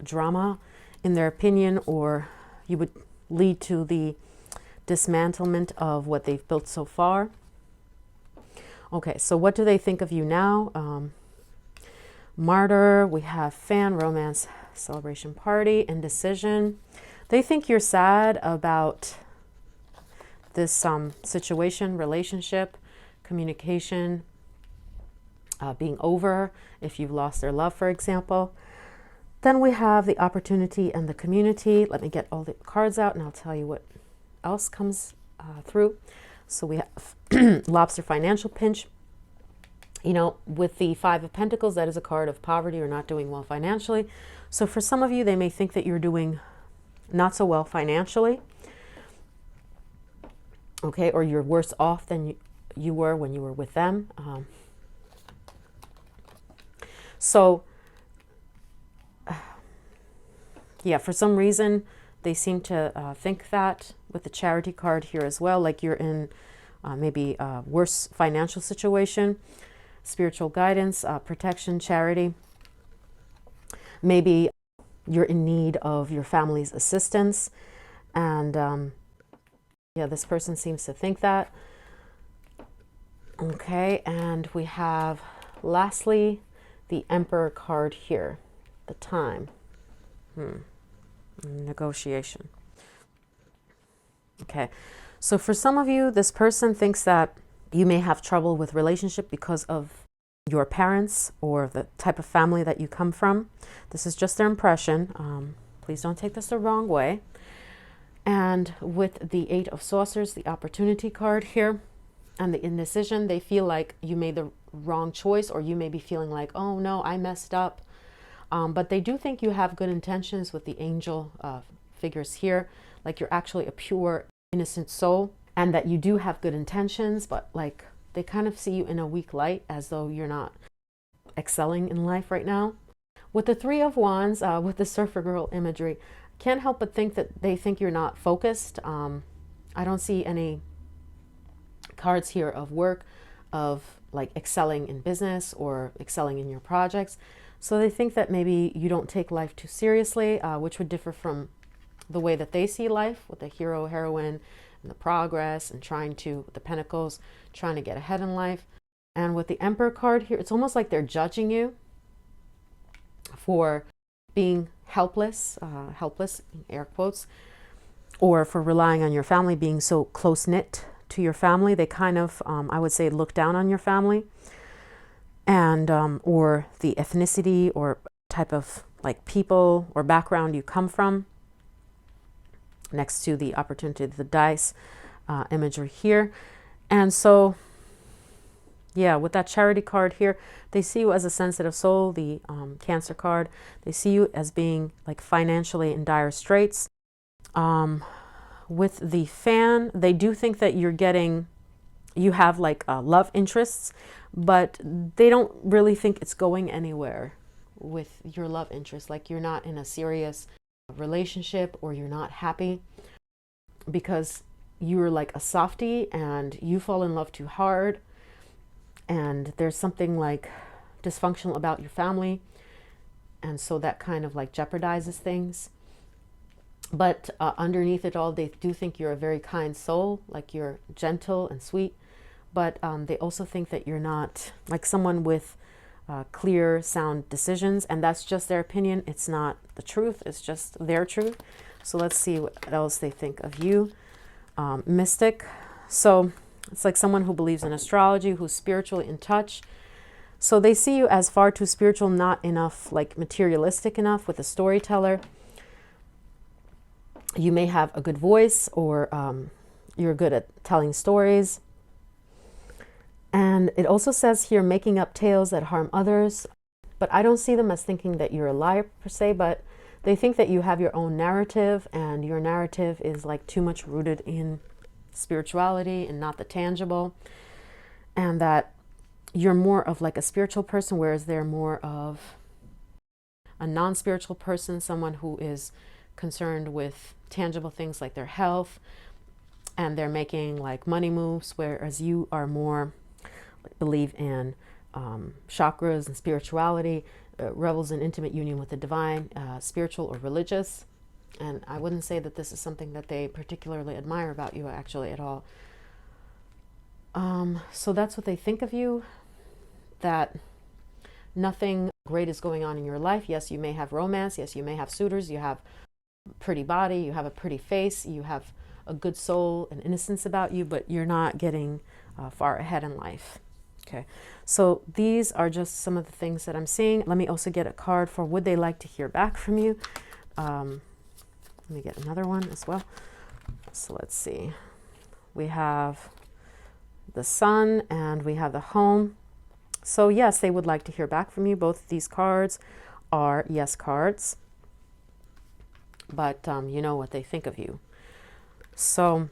drama in their opinion, or you would lead to the dismantlement of what they've built so far. Okay, so what do they think of you now? Martyr, we have fan, romance, celebration, party, indecision. They think you're sad about this situation, relationship, communication being over, if you've lost their love, for example. Then we have the opportunity and the community. Let me get all the cards out and I'll tell you what else comes through. So we have lobster, financial pinch. You know, with the Five of Pentacles, that is a card of poverty or not doing well financially. So for some of you, they may think that you're doing not so well financially. Okay, or you're worse off than you were when you were with them. Yeah, for some reason, they seem to think that with the Charity card here as well, like you're in maybe a worse financial situation. Spiritual guidance, protection, charity. Maybe you're in need of your family's assistance. And yeah, this person seems to think that. Okay, and we have, lastly, the Emperor card here, the Time. Negotiation. Okay, so for some of you, this person thinks that you may have trouble with relationship because of your parents or the type of family that you come from. This is just their impression. Please don't take this the wrong way. And with the Eight of Saucers, the opportunity card here, and the indecision, they feel like you made the wrong choice, or you may be feeling like, oh no, I messed up. But they do think you have good intentions with the angel figures here, like you're actually a pure, innocent soul, and that you do have good intentions, but like they kind of see you in a weak light, as though you're not excelling in life right now. With the Three of Wands, with the Surfer Girl imagery, can't help but think that they think you're not focused. I don't see any cards here of work, of like excelling in business or excelling in your projects. So they think that maybe you don't take life too seriously, which would differ from the way that they see life, with the hero, heroine, and the progress, and trying to, with the Pentacles, trying to get ahead in life. And with the Emperor card here, it's almost like they're judging you for being helpless, helpless, in air quotes, or for relying on your family, being so close-knit to your family. They kind of, I would say, look down on your family, and or the ethnicity or type of like people or background you come from. next to the opportunity, the dice imagery here. And so, yeah, with that charity card here, they see you as a sensitive soul, the Cancer card. They see you as being like financially in dire straits. With the Fan, they do think that you have like love interests, but they don't really think it's going anywhere with your love interest. Like you're not in a serious relationship or you're not happy because you're like a softie and you fall in love too hard. And there's something like dysfunctional about your family. And so that kind of like jeopardizes things. But underneath it all, they do think you're a very kind soul, like you're gentle and sweet. But they also think that you're not like someone with clear, sound decisions. And that's just their opinion. It's not the truth. It's just their truth. So let's see what else they think of you. Mystic. So it's like someone who believes in astrology, who's spiritually in touch. So they see you as far too spiritual, not enough like materialistic enough, with a storyteller. You may have a good voice, or you're good at telling stories. And it also says here, making up tales that harm others. But I don't see them as thinking that you're a liar per se, but they think that you have your own narrative, and your narrative is like too much rooted in spirituality and not the tangible. And that you're more of like a spiritual person, whereas they're more of a non-spiritual person, someone who is concerned with tangible things like their health, and they're making like money moves, whereas you are more believe in chakras and spirituality, revels in intimate union with the divine, spiritual or religious. And I wouldn't say that this is something that they particularly admire about you actually at all. So that's what they think of you, that nothing great is going on in your life. Yes, you may have romance. Yes, you may have suitors. You have a pretty body. You have a pretty face. You have a good soul and innocence about you, but you're not getting far ahead in life. Okay, so these are just some of the things that I'm seeing. Let me also get a card for would they like to hear back from you. Let me get another one as well. So let's see. We have the Sun and we have the Home. So yes, they would like to hear back from you. Both of these cards are yes cards, but you know what they think of you. So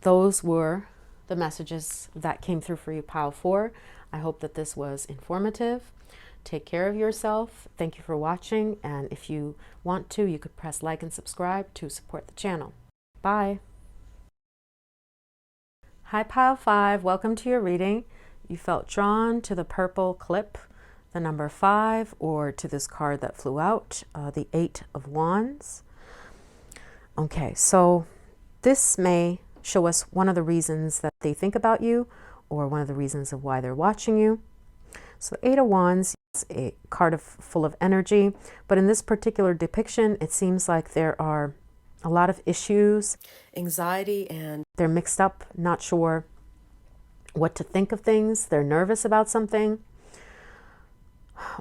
those were the messages that came through for you, Pile 4. I hope that this was informative. Take care of yourself. Thank you for watching. And if you want to, you could press like and subscribe to support the channel. Bye. Hi, Pile 5. Welcome to your reading. You felt drawn to the purple clip, the number 5, or to this card that flew out, the 8 of Wands. Okay, so this may show us one of the reasons that they think about you, or one of the reasons of why they're watching you. So 8 of Wands is a card full of energy, but in this particular depiction, it seems like there are a lot of issues, anxiety, and they're mixed up, not sure what to think of things. They're nervous about something,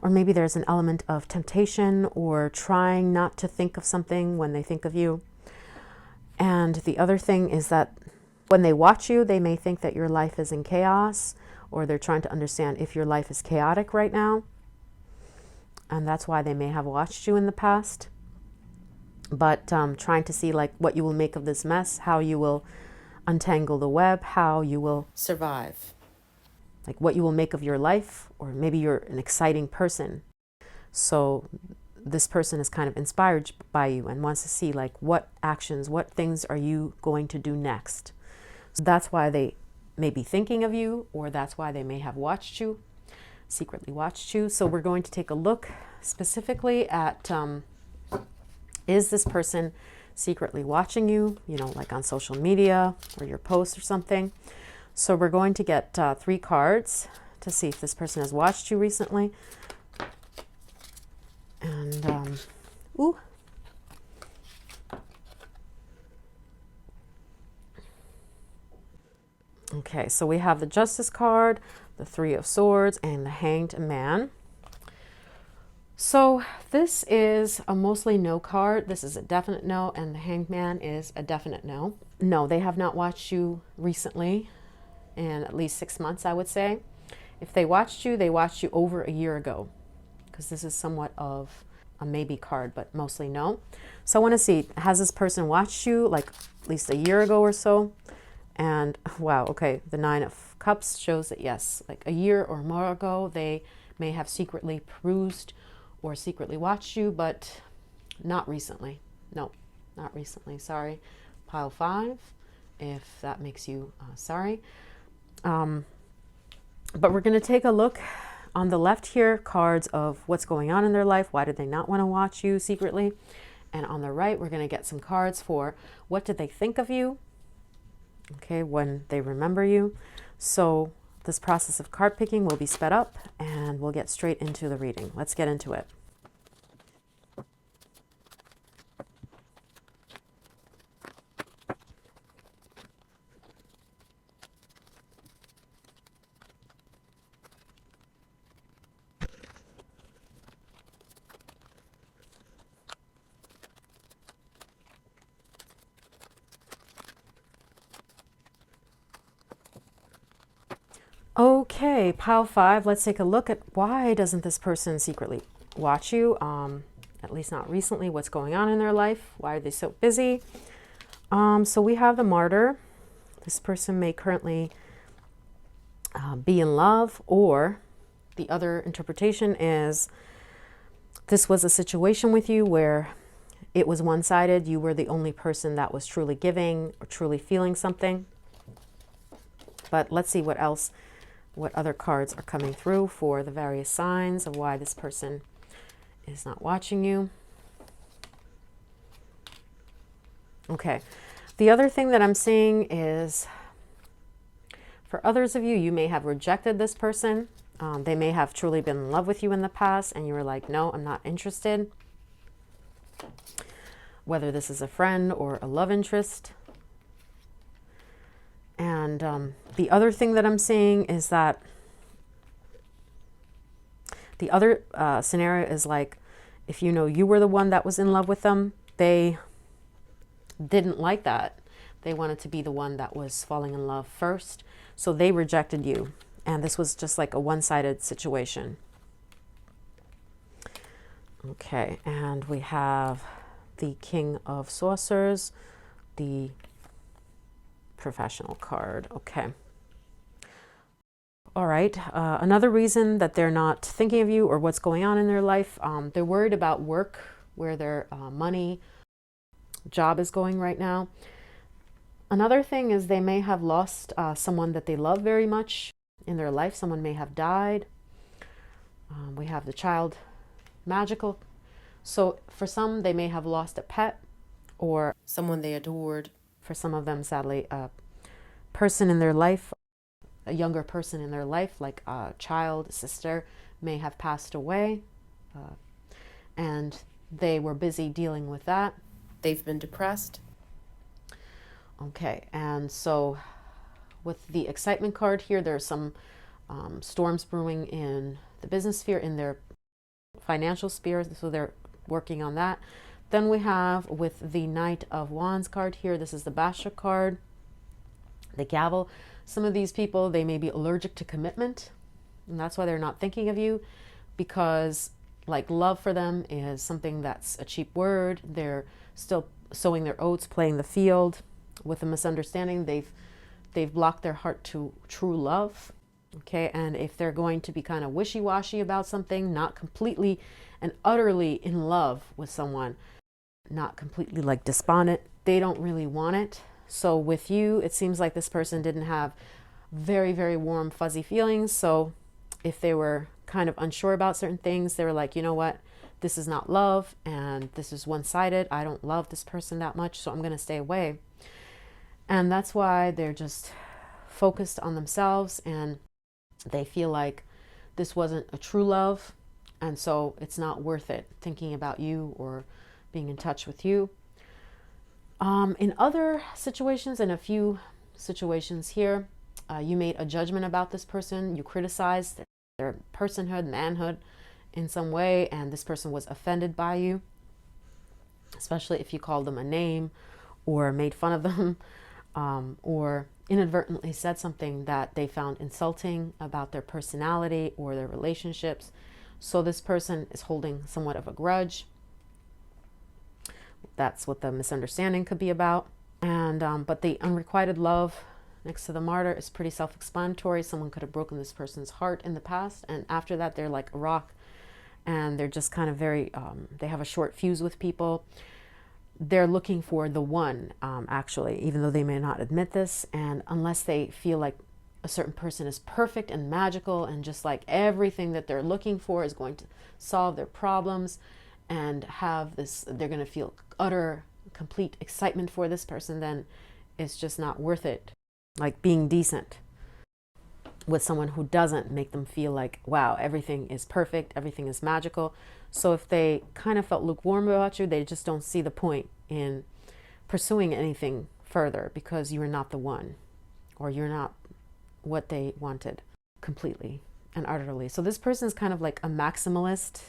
or maybe there's an element of temptation or trying not to think of something when they think of you. And the other thing is that when they watch you, they may think that your life is in chaos, or they're trying to understand if your life is chaotic right now. And that's why they may have watched you in the past. But trying to see like what you will make of this mess, how you will untangle the web, how you will survive, like what you will make of your life, or maybe you're an exciting person. So this person is kind of inspired by you and wants to see like what actions, what things are you going to do next. So that's why they may be thinking of you, or that's why they may have watched you, secretly watched you. So we're going to take a look specifically at is this person secretly watching you, you know, like on social media or your posts or something. So we're going to get 3 cards to see if this person has watched you recently. And, ooh. Okay, so we have the Justice card, the 3 of Swords, and the Hanged Man. So this is a mostly no card. This is a definite no, and the Hanged Man is a definite no. No, they have not watched you recently, in at least 6 months, I would say. If they watched you, they watched you over a year ago, because this is somewhat of a maybe card, but mostly no. So I want to see, has this person watched you like at least a year ago or so? And wow, okay, the Nine of Cups shows that yes, like a year or more ago, they may have secretly perused or secretly watched you, but not recently. No, not recently. Sorry. Pile 5, if that makes you sorry. But we're going to take a look on the left here, cards of what's going on in their life. Why did they not want to watch you secretly? And on the right, we're going to get some cards for what did they think of you, okay, when they remember you. So this process of card picking will be sped up, and we'll get straight into the reading. Let's get into it. Okay, pile 5, let's take a look at why doesn't this person secretly watch you, at least not recently. What's going on in their life? Why are they so busy? So we have the Martyr. This person may currently be in love, or the other interpretation is this was a situation with you where it was one-sided. You were the only person that was truly giving or truly feeling something. But let's see what else, what other cards are coming through for the various signs of why this person is not watching you. Okay. The other thing that I'm seeing is for others of you, you may have rejected this person. They may have truly been in love with you in the past, and you were like, no, I'm not interested. Whether this is a friend or a love interest. And the other thing that I'm seeing is that the other scenario is like, if you know you were the one that was in love with them, they didn't like that. They wanted to be the one that was falling in love first. So they rejected you. And this was just like a one-sided situation. Okay, and we have the King of Saucers, the Professional card. Okay. All right. Another reason that they're not thinking of you or what's going on in their life, they're worried about work, where their money, job is going right now. Another thing is they may have lost someone that they love very much in their life. Someone may have died. We have the Child Magical. So for some, they may have lost a pet or Someone they adored. for some of them, sadly, a person in their life, a younger person in their life, like a child, sister, may have passed away. And they were busy dealing with that. They've been depressed. Okay, and so with the Excitement card here, there's some storms brewing in the business sphere, in their financial sphere, so they're working on that. Then we have with the Knight of Wands card here, this is the Basha card, the Gavel. Some of these people, they may be allergic to commitment, and that's why they're not thinking of you, because like love for them is something that's a cheap word. They're still sowing their oats, playing the field. With a misunderstanding, they've blocked their heart to true love. Okay, and if they're going to be kind of wishy-washy about something, not completely and utterly in love with someone, not completely like despondent, they don't really want it. So with you, it seems like this person didn't have very, very warm, fuzzy feelings. So if they were kind of unsure about certain things, they were like, you know what, this is not love, and this is one-sided. I don't love this person that much, so I'm going to stay away. And that's why they're just focused on themselves, and they feel like this wasn't a true love, and so it's not worth it thinking about you or being in touch with you. In other situations, in a few situations here, you made a judgment about this person. You criticized their personhood, manhood, in some way and this person was offended by you, especially if you called them a name or made fun of them, or inadvertently said something that they found insulting about their personality or their relationships. So this person is holding somewhat of a grudge. That's what the misunderstanding could be about. And but the unrequited love next to the martyr is pretty self-explanatory. Someone could have broken this person's heart in the past, and after that they're like a rock, and they're just kind of very they have a short fuse with people. They're looking for the one, actually, even though they may not admit this. And unless they feel like a certain person is perfect and magical and just like everything that they're looking for is going to solve their problems and have this, they're going to feel utter, complete excitement for this person, then it's just not worth it. Like being decent with someone who doesn't make them feel like, wow, everything is perfect, everything is magical. So if they kind of felt lukewarm about you, they just don't see the point in pursuing anything further because you're not the one, or you're not what they wanted completely and utterly. So this person is kind of like a maximalist,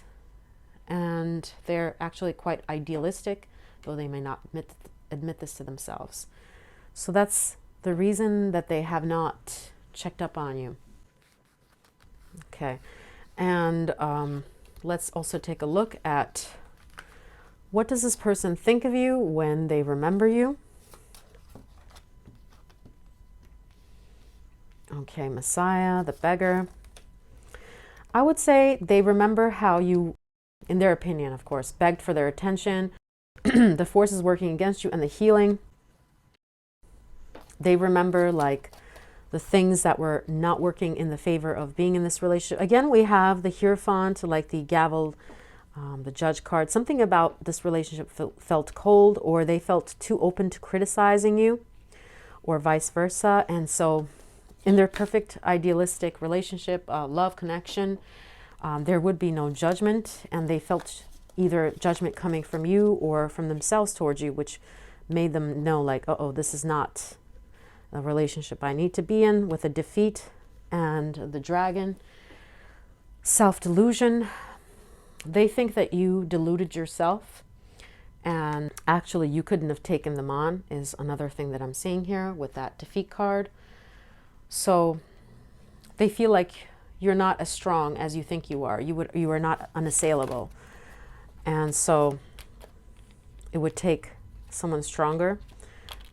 and they're actually quite idealistic, though they may not admit this to themselves. So that's the reason that they have not checked up on you. Okay, and let's also take a look at what does this person think of you when they remember you. Okay, Messiah, the beggar. I would say they remember how you, in their opinion, of course, begged for their attention, the forces working against you, and the healing. They remember like the things that were not working in the favor of being in this relationship. Again, we have the Hierophant, like the gavel, the judge card. Something about this relationship felt cold, or they felt too open to criticizing you, or vice versa. And so in their perfect idealistic relationship, love, connection, there would be no judgment, and they felt either judgment coming from you or from themselves towards you, which made them know like, uh-oh, this is not a relationship I need to be in, with a defeat and the dragon. Self-delusion. They think that you deluded yourself, and actually you couldn't have taken them on, is another thing that I'm seeing here with that defeat card. So they feel like you're not as strong as you think you are. You are not unassailable. And so it would take someone stronger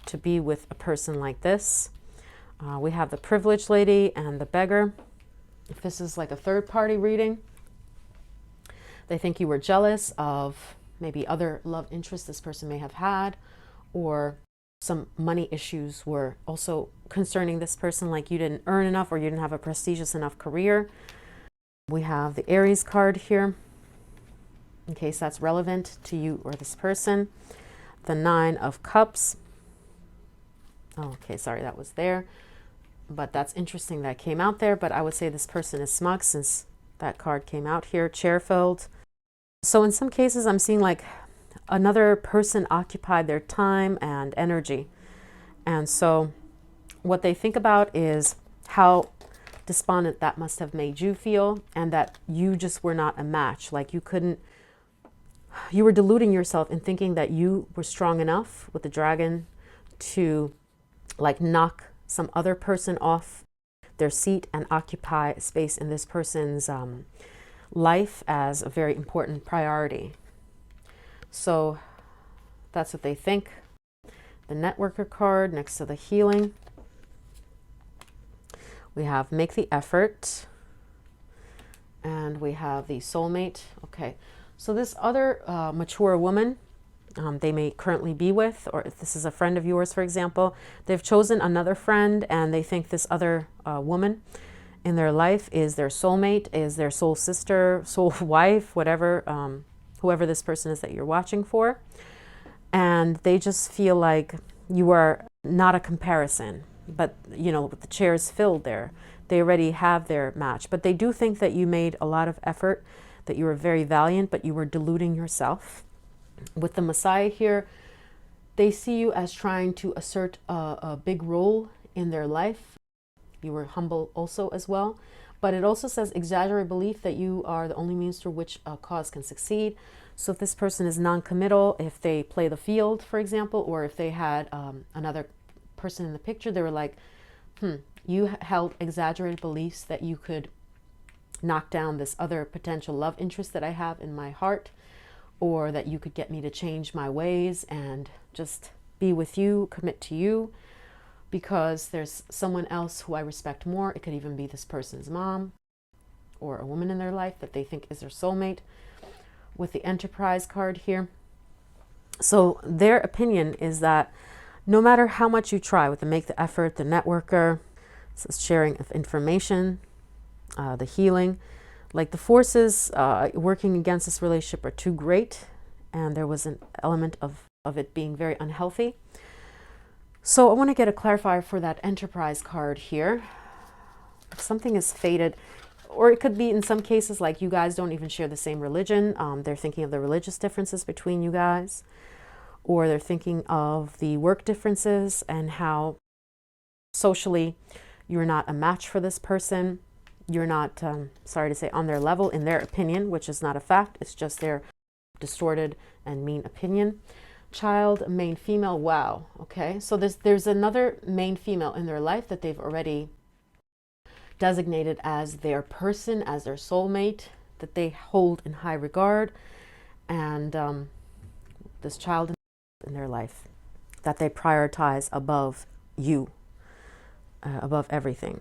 to be with a person like this. We have the privileged lady and the beggar. If this is like a third party reading, they think you were jealous of maybe other love interests this person may have had, or some money issues were also concerning this person, like you didn't earn enough or you didn't have a prestigious enough career. We have the Aries card here, in case that's relevant to you or this person. The Nine of Cups. Oh, okay, sorry, that was there. But that's interesting that came out there. But I would say this person is smug since that card came out here. Chair-filled. So in some cases, I'm seeing like another person occupied their time and energy. And so what they think about is how despondent that must have made you feel, and that you just were not a match. Like you were deluding yourself in thinking that you were strong enough with the dragon to like knock some other person off their seat and occupy space in this person's life as a very important priority. So that's what they think. The networker card next to the healing. We have make the effort, and we have the soulmate. Okay, so this other mature woman they may currently be with, or if this is a friend of yours, for example, they've chosen another friend, and they think this other woman in their life is their soulmate, is their soul sister, soul wife, whatever, whoever this person is that you're watching for. And they just feel like you are not a comparison, but you know, with the chairs filled there, they already have their match. But they do think that you made a lot of effort, that you were very valiant, but you were deluding yourself. With the Messiah here, they see you as trying to assert a big role in their life. You were humble also as well, But it also says exaggerate belief that you are the only means through which a cause can succeed. So if this person is non-committal, if they play the field, for example, or if they had another person in the picture, they were like, you held exaggerated beliefs that you could knock down this other potential love interest that I have in my heart, or that you could get me to change my ways and just be with you, commit to you, because there's someone else who I respect more. It could even be this person's mom or a woman in their life that they think is their soulmate, with the Enterprise card here. So their opinion is that no matter how much you try with the make the effort, the networker, this is sharing of information, the healing, like the forces working against this relationship are too great, and there was an element of it being very unhealthy. So I want to get a clarifier for that Enterprise card here. If something is fated, or it could be in some cases like you guys don't even share the same religion. They're thinking of the religious differences between you guys, or they're thinking of the work differences and how socially you're not a match for this person. You're not, sorry to say, on their level in their opinion, which is not a fact. It's just their distorted and mean opinion. Child, main female, wow. Okay, so there's another main female in their life that they've already designated as their person, as their soulmate, that they hold in high regard, and this child in their life that they prioritize above you, above everything.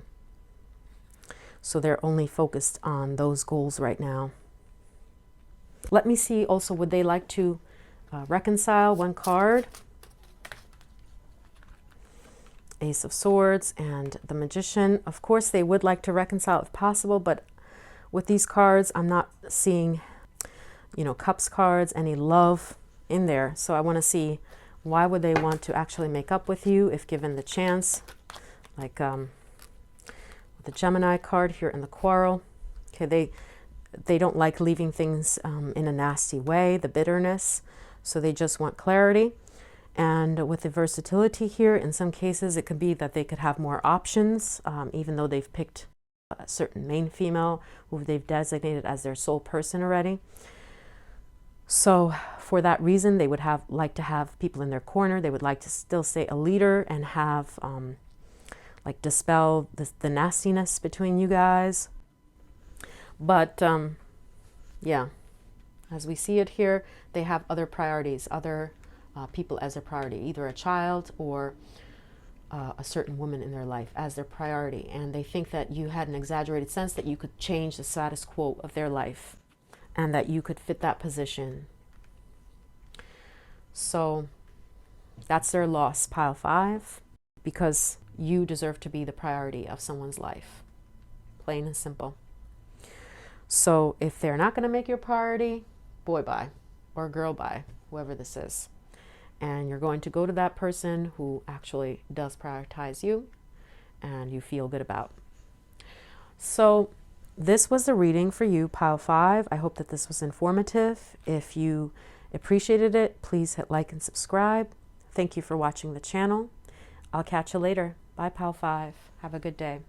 So they're only focused on those goals right now. Let me see also, would they like to reconcile? One card, Ace of Swords and the Magician. Of course, they would like to reconcile if possible, but with these cards, I'm not seeing, you know, Cups cards, any love in there. So I want to see, why would they want to actually make up with you if given the chance? Like the Gemini card here in the Quarrel. Okay, they don't like leaving things in a nasty way, the bitterness. So they just want clarity. And with the versatility here, in some cases, it could be that they could have more options, even though they've picked a certain main female who they've designated as their sole person already. So for that reason, they would like to have people in their corner. They would like to still stay a leader and have like dispel the nastiness between you guys. But yeah, as we see it here, they have other priorities, other people as their priority, either a child or a certain woman in their life as their priority. And they think that you had an exaggerated sense that you could change the status quo of their life and that you could fit that position. So that's their loss, pile 5, because you deserve to be the priority of someone's life. Plain and simple. So if they're not going to make your priority, boy bye, or girl bye, whoever this is. And you're going to go to that person who actually does prioritize you and you feel good about. So this was the reading for you, pile 5. I hope that this was informative. If you appreciated it, please hit like and subscribe. Thank you for watching the channel. I'll catch you later. Bye, pile 5. Have a good day.